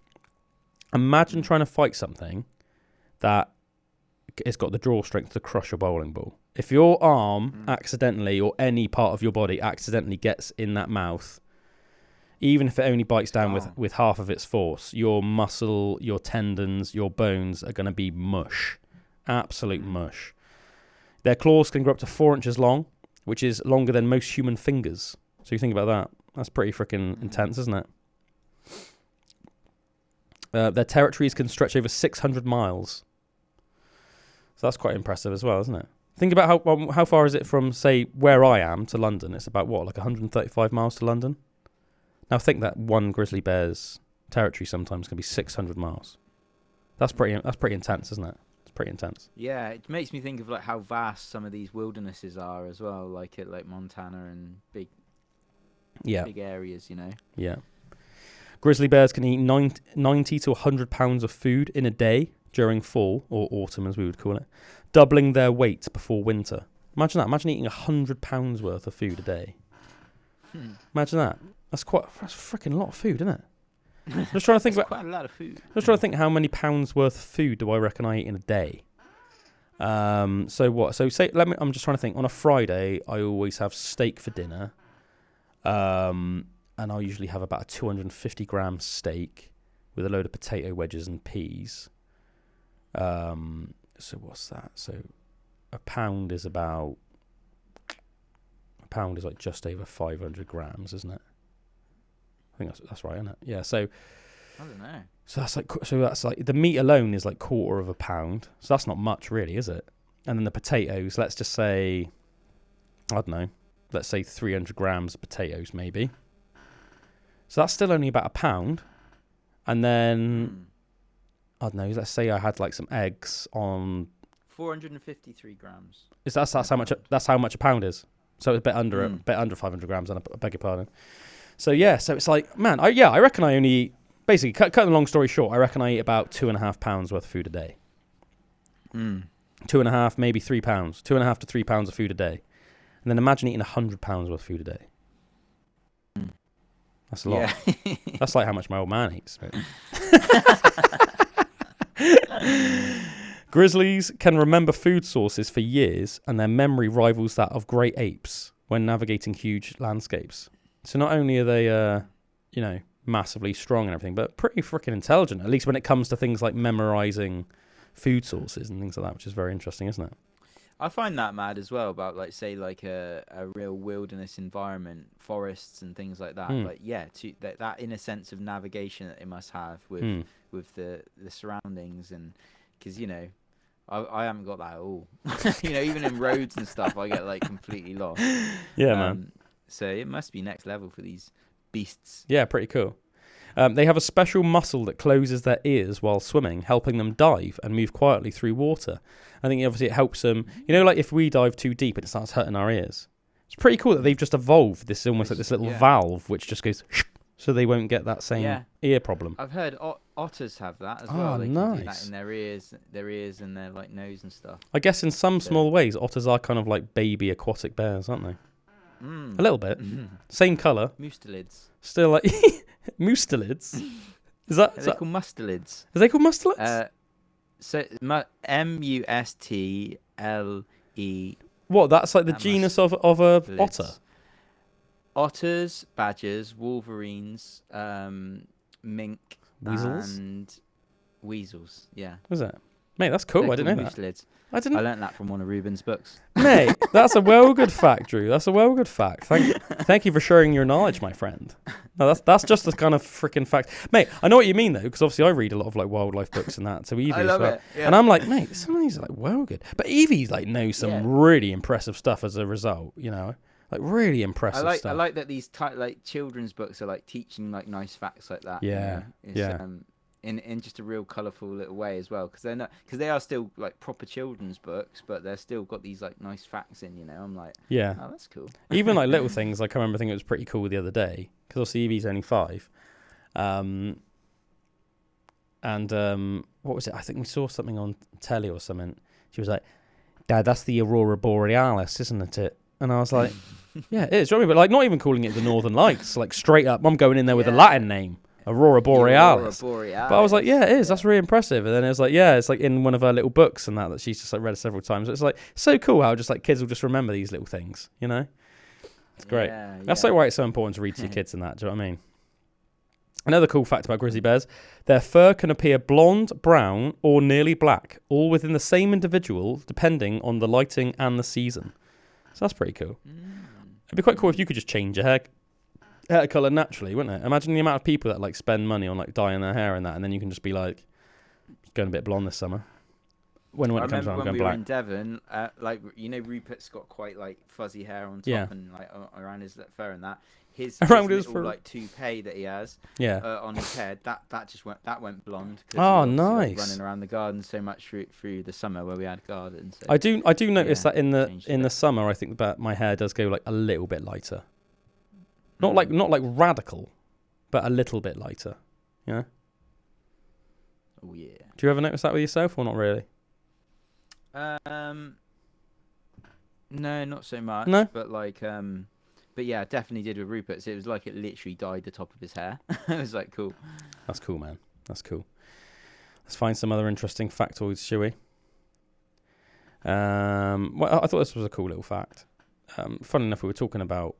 Imagine trying to fight something that has got the draw strength to crush a bowling ball. If your arm accidentally, or any part of your body accidentally gets in that mouth, even if it only bites down with half of its force, your muscle, your tendons, your bones are going to be mush. Absolute mush. Their claws can grow up to 4 inches long, which is longer than most human fingers. So you think about that. That's pretty freaking intense, isn't it? Their territories can stretch over 600 miles. So that's quite impressive as well, isn't it? Think about how far is it from, say, where I am to London? It's about, like 135 miles to London? Now think that one grizzly bear's territory sometimes can be 600 miles. That's pretty intense, isn't it? It's pretty intense. Yeah, it makes me think of like how vast some of these wildernesses are as well, like Montana and big areas, Yeah. Grizzly bears can eat 90 to 100 pounds of food in a day during fall, or autumn as we would call it, doubling their weight before winter. Imagine that. Imagine eating 100 pounds worth of food a day. Imagine that. That's freaking a lot of food, isn't it? Just trying to think about quite a lot of food. Just trying to think how many pounds worth of food do I reckon I eat in a day. So what? So say I'm just trying to think. On a Friday, I always have steak for dinner. And I'll usually have about a 250 gram steak with a load of potato wedges and peas. So what's that? So a pound is like just over 500 grams, isn't it? think that's right, isn't it? Yeah. So I don't know. So that's like the meat alone is like £1/4 So that's not much, really, is it? And then the potatoes. Let's just say, I don't know. Let's say 300 grams of potatoes, maybe. So that's still only about £1. And then I don't know. Let's say I had like some eggs on 453 grams. That's how much? That's how much a pound is. So it's a bit under 500 grams. And I beg your pardon. So yeah. So it's like, man. I reckon I only eat. Basically, cut the long story short, I reckon I eat about 2.5 pounds worth of food a day. 2.5, maybe 3 pounds. 2.5 to 3 pounds of food a day. And then imagine eating 100 pounds worth of food a day. That's a lot. Yeah. That's like how much my old man eats. Grizzlies can remember food sources for years, and their memory rivals that of great apes when navigating huge landscapes. So not only are they, massively strong and everything, but pretty freaking intelligent, at least when it comes to things like memorizing food sources and things like that, which is very interesting, isn't it? I find that mad as well about like say like a real wilderness environment, forests and things like that. But yeah, that inner sense of navigation that they must have with the surroundings, and because I haven't got that at all. Even in roads and stuff, I get like completely lost. Yeah, man. So it must be next level for these beasts. Yeah, pretty cool. They have a special muscle that closes their ears while swimming, helping them dive and move quietly through water. I think obviously it helps them, like if we dive too deep and it starts hurting our ears. It's pretty cool that they've just evolved this almost like this little valve which just goes so they won't get that same ear problem. I've heard otters have that as well. They can do that in their ears and their like nose and stuff. I guess in some small ways, otters are kind of like baby aquatic bears, aren't they? A little bit. Same colour. Mustelids. Still like mustelids. Is that called mustelids? Are they called mustelids? So Mustele. What? That's like the genus of a otter. Otters, badgers, wolverines, mink, weasels, and weasels. Yeah. Was it? Mate, that's cool. They're I didn't know mustelids. that. I learnt that from one of Ruben's books. Mate, that's a well good fact, Drew. That's a well good fact. Thank you for sharing your knowledge, my friend. No, that's just the kind of freaking fact. Mate, I know what you mean though, because obviously I read a lot of like wildlife books and that. So Evie I love as well. It. Yeah. And I'm like, mate, some of these are like well good. But Evie like knows some really impressive stuff as a result, Like really impressive stuff. I like that these like children's books are like teaching like nice facts like that. Yeah. In just a real colourful little way as well, because they are still like proper children's books, but they're still got these like nice facts in. I'm like, oh, that's cool. Even like little things. Like I remember thinking it was pretty cool the other day because obviously Evie's only 5, and what was it? I think we saw something on telly or something. She was like, "Dad, that's the Aurora Borealis, isn't it?" And I was like, "Yeah, it is." Do you know what I mean? But like not even calling it the Northern Lights, like straight up. I'm going in there with a Latin name. Aurora Borealis. But I was like, yeah, it is. That's really impressive. And then it was like, yeah, it's like in one of her little books and that she's just like read several times. It's like so cool how just like kids will just remember these little things, It's great. That's like why it's so important to read to your kids and that. Do you know what I mean? Another cool fact about grizzly bears: their fur can appear blonde, brown, or nearly black, all within the same individual, depending on the lighting and the season. So that's pretty cool. It'd be quite cool if you could just change your hair colour naturally, wouldn't it? Imagine the amount of people that like spend money on like dyeing their hair and that, and then you can just be like going a bit blonde this summer. When it comes around, I'm going black. When we were in Devon, Rupert's got quite like fuzzy hair on top and like around his fur and that. His little like toupee that he has on his head, that just went blonde. Oh, nice! Running around the garden so much through the summer where we had gardens. So, I do notice that in the summer, I think that my hair does go like a little bit lighter. Not like radical, but a little bit lighter. Yeah. Oh yeah. Do you ever notice that with yourself, or not really? No, not so much. No. But yeah, I definitely did with Rupert's. It was like it literally dyed the top of his hair. It was like cool. That's cool, man. That's cool. Let's find some other interesting factoids, shall we? Well, I thought this was a cool little fact. Fun enough, we were talking about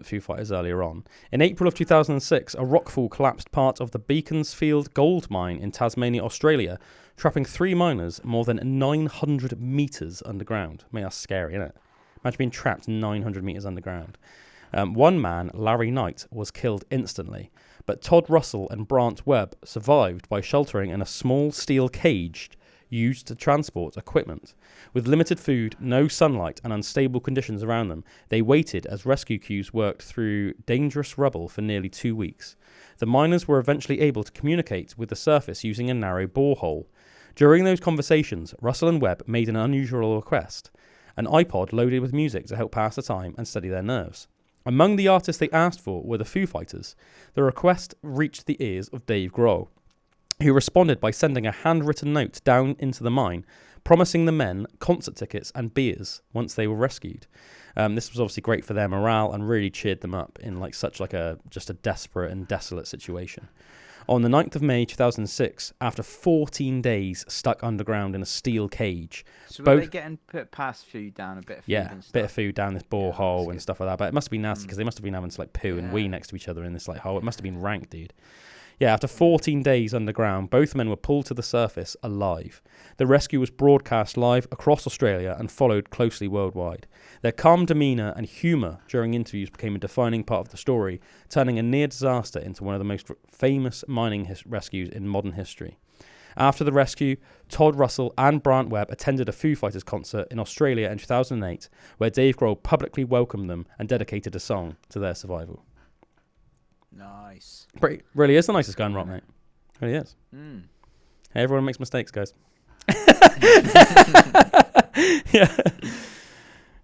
Foo Fighters earlier on. In April of 2006, a rockfall collapsed part of the Beaconsfield gold mine in Tasmania, Australia, trapping 3 miners more than 900 metres underground. I mean, that's scary, isn't it? Imagine being trapped 900 metres underground. One man, Larry Knight, was killed instantly, but Todd Russell and Brant Webb survived by sheltering in a small steel cage used to transport equipment. With limited food, no sunlight, and unstable conditions around them, they waited as rescue crews worked through dangerous rubble for nearly 2 weeks. The miners were eventually able to communicate with the surface using a narrow borehole. During those conversations, Russell and Webb made an unusual request, an iPod loaded with music to help pass the time and steady their nerves. Among the artists they asked for were the Foo Fighters. The request reached the ears of Dave Grohl, who responded by sending a handwritten note down into the mine, promising the men concert tickets and beers once they were rescued. This was obviously great for their morale and really cheered them up in just a desperate and desolate situation. On the 9th of May 2006, after 14 days stuck underground in a steel cage. So were they getting put past food down, a bit of food and stuff? Bit of food down this borehole and stuff like that. But it must have been nasty because they must have been having to poo and wee next to each other in this hole. It must have been rank, dude. Yeah, after 14 days underground, both men were pulled to the surface alive. The rescue was broadcast live across Australia and followed closely worldwide. Their calm demeanour and humour during interviews became a defining part of the story, turning a near disaster into one of the most famous mining rescues in modern history. After the rescue, Todd Russell and Brant Webb attended a Foo Fighters concert in Australia in 2008, where Dave Grohl publicly welcomed them and dedicated a song to their survival. Nice. Really is the nicest guy in rock, mate. Really is. Hey, everyone makes mistakes, guys.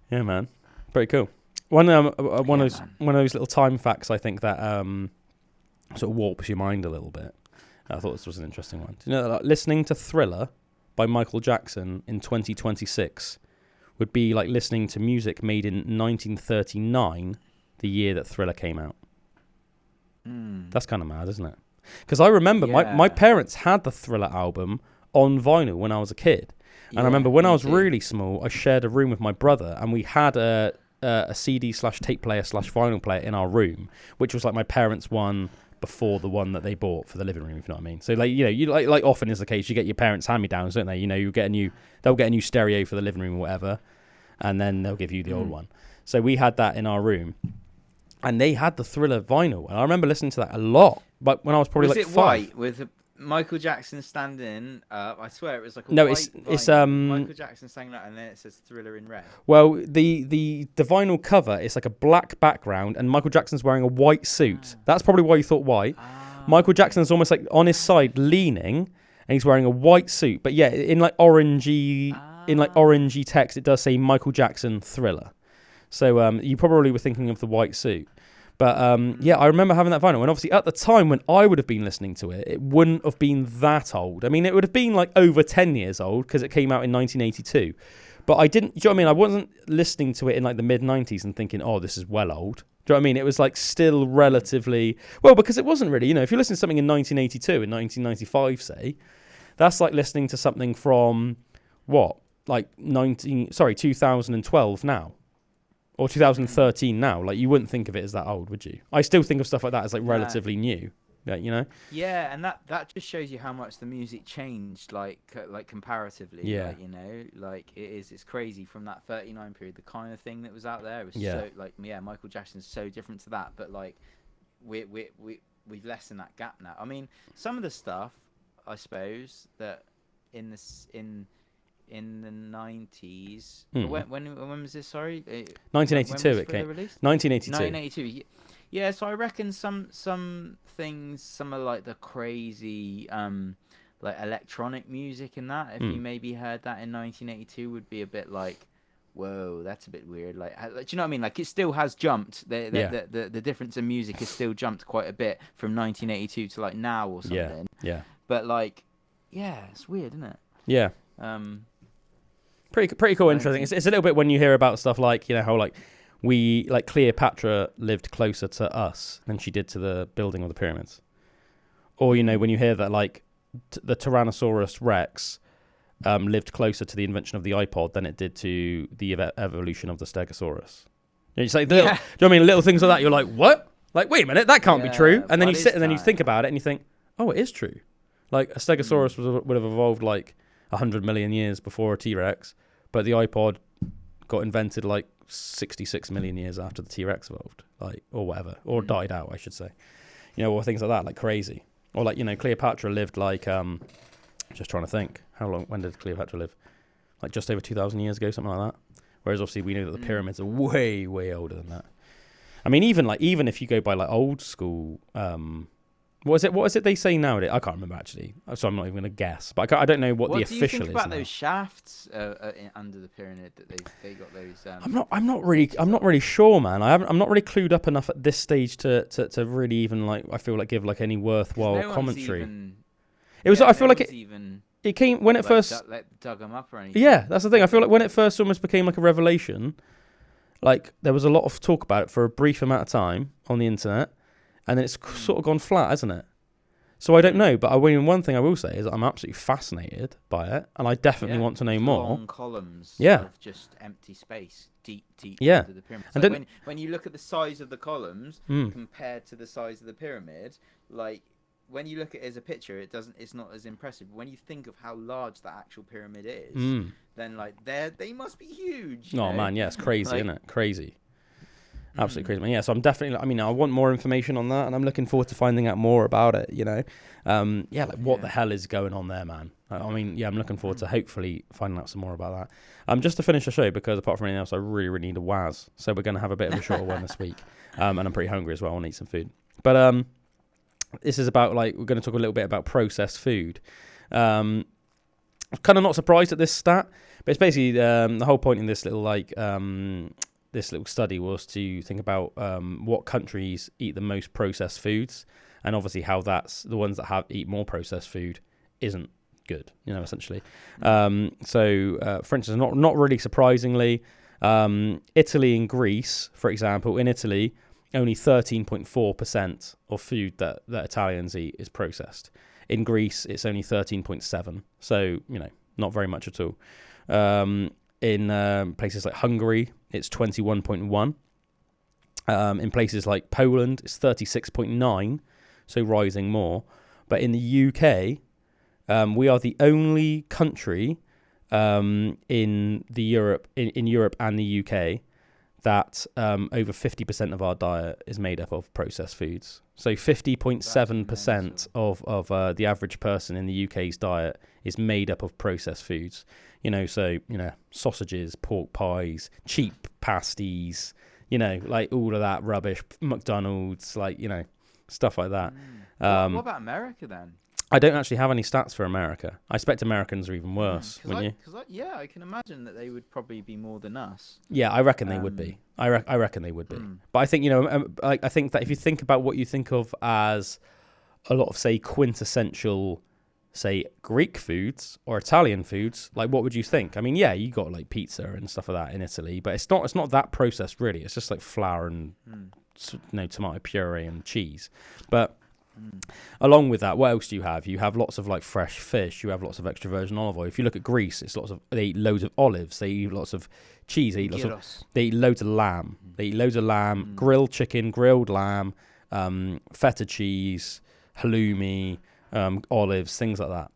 Yeah, man. Pretty cool. One of those little time facts I think that sort of warps your mind a little bit. I thought this was an interesting one. Do you know that listening to Thriller by Michael Jackson in 2026 would be like listening to music made in 1939, the year that Thriller came out? That's kind of mad, isn't it? Because I remember my parents had the Thriller album on vinyl when I was a kid. And I remember when I was really small, I shared a room with my brother, and we had a CD/tape player/vinyl player in our room, which was like my parents' one before the one that they bought for the living room, if you know what I mean. So like often is the case, you get your parents' hand-me-downs, don't they? You know, they'll get a new stereo for the living room or whatever, and then they'll give you the old one. So we had that in our room. And they had the Thriller vinyl, and I remember listening to that a lot. But when I was probably was like it 5. White with Michael Jackson standing up? I swear it was like a it's Michael Jackson standing up, and then it says Thriller in red. Well, the vinyl cover is like a black background, and Michael Jackson's wearing a white suit. That's probably why you thought white. Michael Jackson's almost like on his side leaning, and he's wearing a white suit. But yeah, in like orangey text, it does say Michael Jackson Thriller. So you probably were thinking of the white suit. But I remember having that vinyl. And obviously at the time when I would have been listening to it, it wouldn't have been that old. I mean, it would have been like over 10 years old because it came out in 1982. But I didn't, do you know what I mean? I wasn't listening to it in like the mid-90s and thinking, oh, this is well old. Do you know what I mean? It was like still relatively, well, because it wasn't really, if you're listening to something in 1982, in 1995, say, that's like listening to something from, 2012 now. Or 2013 now. Like, you wouldn't think of it as that old, would you? I still think of stuff like that as like relatively new. Yeah, and that just shows you how much the music changed, like comparatively. Yeah. It's crazy from that 39 period. The kind of thing that was out there was so Michael Jackson's so different to that, but like we've lessened that gap now. I mean, some of the stuff, I suppose, that in the 90s. When was this? Sorry, 1982. It came. 1982. 1982. Yeah, so I reckon some things, some of like the crazy like electronic music and that, if you maybe heard that in 1982, would be a bit like, whoa, that's a bit weird. Like, do you know what I mean? Like, it still has jumped. The difference in music has still jumped quite a bit from 1982 to like now or something. Yeah. But like, yeah, it's weird, isn't it? Yeah. Pretty cool, interesting. It's a little bit when you hear about stuff like, how like Cleopatra lived closer to us than she did to the building of the pyramids. Or, when you hear that like the Tyrannosaurus Rex lived closer to the invention of the iPod than it did to the evolution of the Stegosaurus. You say, do you know what I mean? Little things like that, you're like, what? Like, wait a minute, that can't be true. And then you sit and then you think about it and you think, oh, it is true. Like, a Stegosaurus would have evolved like 100 million years before a T-Rex, but the iPod got invented like 66 million years after the T-Rex evolved, like, or whatever, or died out, I should say. You know, or things like that, like crazy. Or like, you know, Cleopatra lived like, just trying to think, when did Cleopatra live? Like just over 2,000 years ago, something like that. Whereas obviously we know that the pyramids are way, way older than that. I mean, even if you go by like old school, what is it they say nowadays? I can't remember actually, so I'm not even going to guess. But I don't know what the official is. What do you think about those shafts under the pyramid that they got those? I'm not really sure, man. I'm not really clued up enough at this stage to really even like, I feel like give like any worthwhile commentary. I feel like it came when it first dug them up or anything. Yeah, that's the thing. I feel like when it first almost became like a revelation, like there was a lot of talk about it for a brief amount of time on the internet. And then it's sort of gone flat, hasn't it? So I don't know, but one thing I will say is that I'm absolutely fascinated by it, and I definitely want to know more. Long columns of just empty space, deep under the pyramid. And so when you look at the size of the columns compared to the size of the pyramid, like when you look at it as a picture, it's not as impressive. But when you think of how large the actual pyramid is, then like they must be huge. Oh man, yeah, it's crazy, isn't it? Crazy. Absolutely crazy, man. Yeah, so I'm definitely, I want more information on that, and I'm looking forward to finding out more about it, you know. What the hell is going on there, man? I'm looking forward to hopefully finding out some more about that. Just to finish the show, because apart from anything else, I really, really need a Waz. So we're going to have a bit of a shorter one this week. And I'm pretty hungry as well. I want to eat some food. But this is about, like, we're going to talk a little bit about processed food. I'm kind of not surprised at this stat, but it's basically the whole point in this little, like... this little study was to think about what countries eat the most processed foods, and obviously how that's the ones that eat more processed food isn't good, you know, essentially. So, for instance, not really surprisingly, Italy and Greece, for example, in Italy, only 13.4% of food that Italians eat is processed. In Greece, it's only 13.7%, so, you know, not very much at all. In places like Hungary, it's 21.1. In places like Poland, it's 36.9, so rising more. But in the UK, we are the only country in Europe and the UK that over 50% of our diet is made up of processed foods. So 50.7% of the average person in the UK's diet is made up of processed foods. You know, so, you know, sausages, pork pies, cheap pasties, you know, like all of that rubbish, McDonald's, like, you know, stuff like that. What about America then? I don't actually have any stats for America. I expect Americans are even worse, wouldn't you? I can imagine that they would probably be more than us. Yeah, I reckon they would be. I reckon they would be. But I think, you know, I think that if you think about what you think of as a lot of, say, quintessential, say, Greek foods or Italian foods, like, what would you think? I mean, yeah, you got like pizza and stuff like that in Italy, but it's not that processed really. It's just like flour and tomato puree and cheese. But along with that, what else do you have? You have lots of like fresh fish. You have lots of extra virgin olive oil. If you look at Greece, they eat loads of olives. They eat lots of cheese. They eat loads of lamb. They eat loads of lamb, grilled chicken, grilled lamb, feta cheese, halloumi, olives, things like that.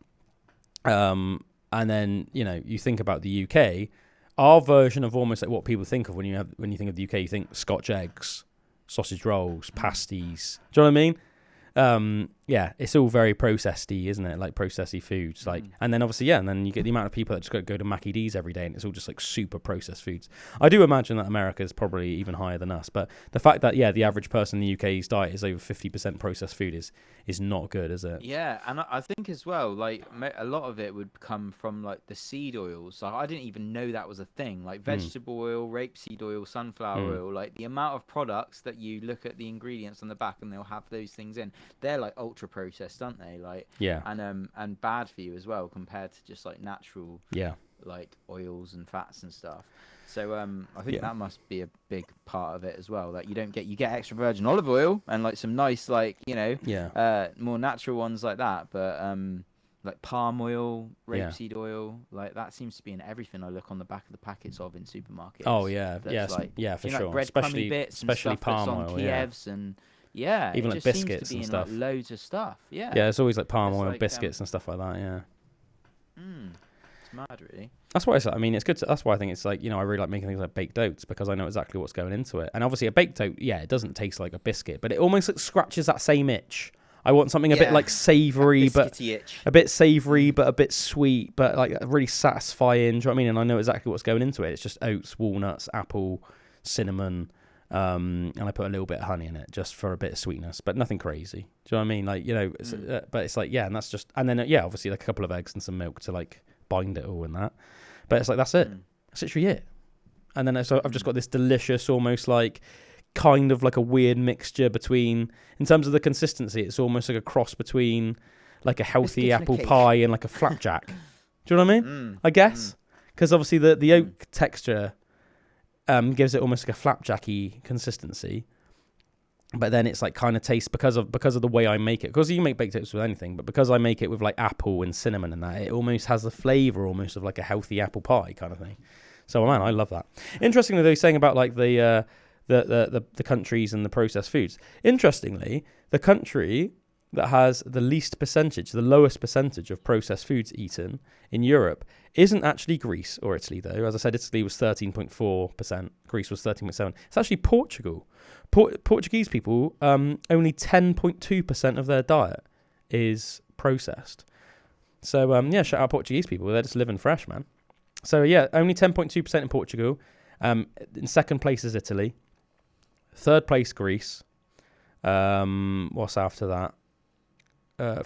And then, you know, you think about the UK, our version of almost like what people think of when you think of the UK, you think Scotch eggs, sausage rolls, pasties. Do you know what I mean? It's all very processedy, isn't it? Like processy foods, like, and then obviously, and then you get the amount of people that just go to Mackie D's every day, and it's all just like super processed foods. I do imagine that America is probably even higher than us, but the fact that the average person in the UK's diet is over 50% processed food is not good, is it? Yeah, and I think as well, like a lot of it would come from like the seed oils. Like, I didn't even know that was a thing. Like vegetable oil, rapeseed oil, sunflower oil. Like the amount of products that you look at the ingredients on the back, and they'll have those things in. They're like ultra processed, aren't they? Like, and bad for you as well compared to just like natural like oils and fats and stuff. So I think that must be a big part of it as well. Like you get extra virgin olive oil and like some nice, like, you know, more natural ones like that, but like palm oil, rapeseed oil, like that seems to be in everything I look on the back of the packets of in supermarkets. Oh yeah, like, for sure. Like breadcrummy bits, especially palm oil, Kievs and even like biscuits and stuff. Like loads of stuff. Yeah, it's always like palm oil, like, biscuits and stuff like that. Yeah. mad, really. That's why I mean, it's good. That's why I think it's like, I really like making things like baked oats because I know exactly what's going into it. And obviously, a baked oat, it doesn't taste like a biscuit, but it almost scratches that same itch. I want something a bit like savoury, but a bit savoury, but a bit sweet, but like really satisfying. Do you know what I mean? And I know exactly what's going into it. It's just oats, walnuts, apple, cinnamon, and I put a little bit of honey in it just for a bit of sweetness, but nothing crazy. Do you know what I mean? Like, but it's like, and that's just, and then obviously like a couple of eggs and some milk to like bind it all and that. But it's like, that's it. That's literally it. And then so I've just got this delicious, almost like kind of like a weird mixture between, in terms of the consistency, it's almost like a cross between like a healthy apple pie and like a flapjack. Do you know what I mean? I guess. Because obviously the oat texture gives it almost like a flapjacky consistency. But then it's like kind of tastes because of the way I make it. Because you can make baked oats with anything, but because I make it with like apple and cinnamon and that, it almost has the flavour almost of like a healthy apple pie kind of thing. So man, I love that. Interestingly, though, saying about like the countries and the processed foods. Interestingly, the country that has the least percentage, the lowest percentage of processed foods eaten in Europe isn't actually Greece or Italy, though. As I said, Italy was 13.4%, Greece was 13.7%. It's actually Portugal. Portuguese people, only 10.2% of their diet is processed. So, shout out Portuguese people. They're just living fresh, man. So, only 10.2% in Portugal. In second place is Italy. Third place, Greece. What's after that?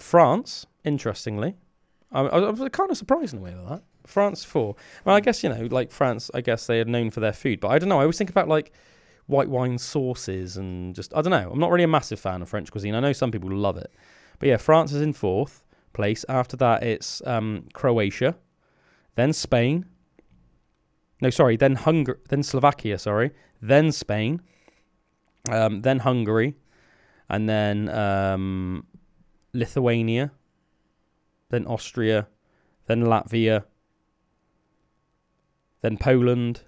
France, interestingly. I was kind of surprised in a way with that. France 4. Well, I guess, like France, I guess they are known for their food. But I don't know. I always think about, like, white wine sauces and just, I don't know. I'm not really a massive fan of French cuisine. I know some people love it. But, France is in fourth place. After that, it's Croatia. Then Spain. No, sorry. Then Slovakia, Then Spain. Then Hungary. And then Lithuania. Then Austria. Then Latvia. Then Poland.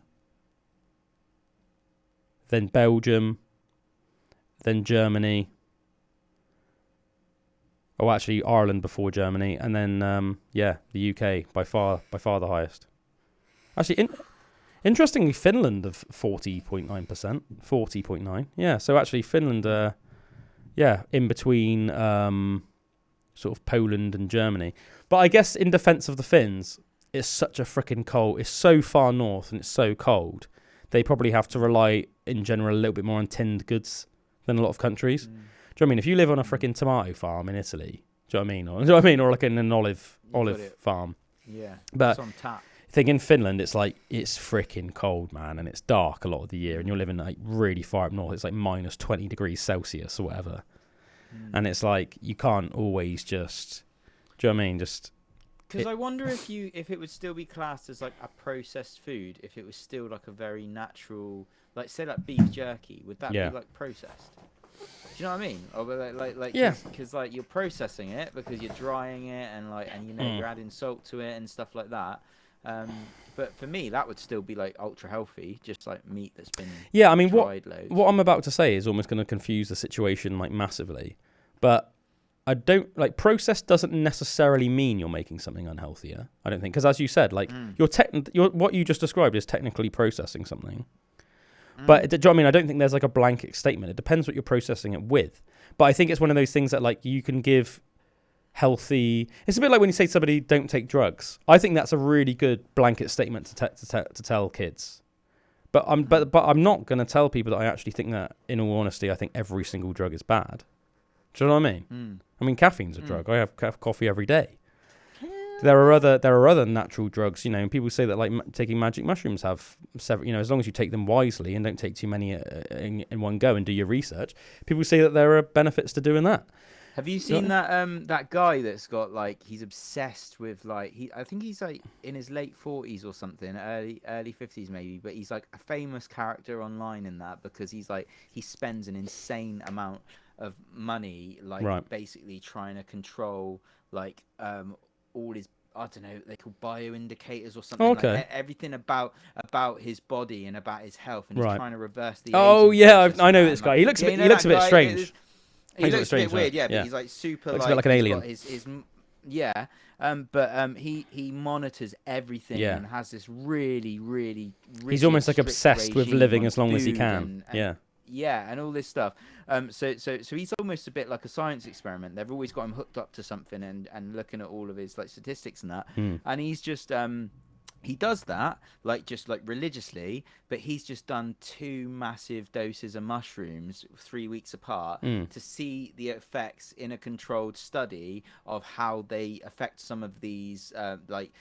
Then Belgium. Then Germany. Oh, actually, Ireland before Germany. And then, the UK, by far the highest. Actually, interestingly, Finland of 40.9%. 40.9%. Yeah, so actually Finland, in between sort of Poland and Germany. But I guess in defence of the Finns, it's such a freaking cold. It's so far north and it's so cold. They probably have to rely, in general, a little bit more on tinned goods than a lot of countries. Do you know what I mean? If you live on a freaking tomato farm in Italy, do you know what I mean? Or like in an olive farm. Yeah, but it's on tap. I think in Finland, it's like, it's freaking cold, man, and it's dark a lot of the year, and you're living like really far up north. It's like minus 20 degrees Celsius or whatever. And it's like, you can't always just, do you know what I mean? Because I wonder if it would still be classed as like a processed food, if it was still like a very natural, like say like beef jerky, would that be like processed? Do you know what I mean? Or like because like you're processing it because you're drying it and you're adding salt to it and stuff like that. But for me, that would still be like ultra healthy, just like meat that's been dried loads. What I'm about to say is almost going to confuse the situation like massively, but I don't like processed doesn't necessarily mean you're making something unhealthier. I don't think, because as you said, like what you just described is technically processing something. But do you know what I mean? I don't think there's like a blanket statement. It depends what you're processing it with. But I think it's one of those things that like you can give healthy. It's a bit like when you say to somebody, don't take drugs. I think that's a really good blanket statement to tell kids. But I'm not going to tell people that I actually think that, in all honesty, I think every single drug is bad. Do you know what I mean? I mean, caffeine's a drug. I have coffee every day. There are other natural drugs, and people say that like taking magic mushrooms have several, as long as you take them wisely and don't take too many in one go and do your research, people say that there are benefits to doing that. Have you seen that guy that's got like, he's obsessed with like, I think he's like in his late 40s or something, early 50s maybe, but he's like a famous character online in that because he's like, he spends an insane amount of money like basically trying to control like all his, I don't know, they call bioindicators or something. Okay. Like everything about his body and about his health, and he's trying to reverse the. Oh yeah, I know this guy. He looks a bit strange. He looks a bit weird, but he's like super. Looks a bit like an alien. His Yeah, but he monitors everything and has this really, really he's almost like obsessed with living as long as he can. And all this stuff. So he's almost a bit like a science experiment. They've always got him hooked up to something and looking at all of his like statistics and that. And he's just he does that just religiously, but he's just done 2 massive doses of mushrooms 3 weeks apart to see the effects in a controlled study of how they affect some of these like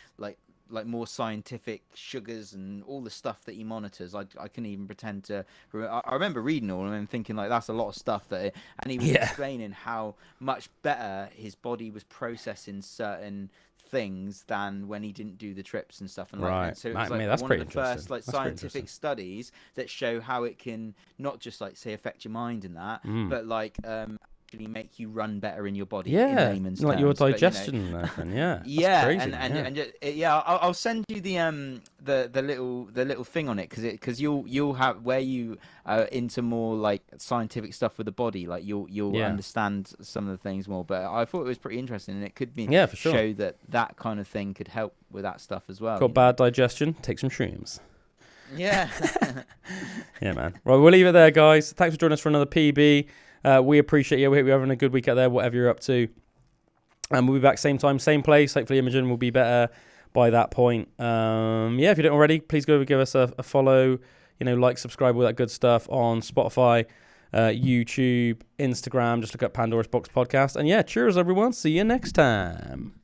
more scientific sugars and all the stuff that he monitors. I couldn't even pretend to. I remember reading all of them and thinking like that's a lot of stuff and he was explaining how much better his body was processing certain things than when he didn't do the trips and stuff. And right. So it was that's one of the first scientific studies that show how it can not just say affect your mind and that, but actually make you run better in your body. In layman's like terms. your digestion. I'll send you the little thing on it because you'll have where you are into more like scientific stuff with the body, like you'll understand some of the things more. But I thought it was pretty interesting, and it could be for sure. show that kind of thing could help with that stuff as well. Got bad digestion? Take some shrooms. Yeah. Yeah, man. Right, we'll leave it there, guys. Thanks for joining us for another PB. We appreciate you. We hope you're having a good week out there, whatever you're up to. And we'll be back same time, same place. Hopefully Imogen will be better by that point. If you don't already, please go give us a follow, like, subscribe, all that good stuff on Spotify, YouTube, Instagram. Just look up Pandora's Box Podcast. And cheers, everyone. See you next time.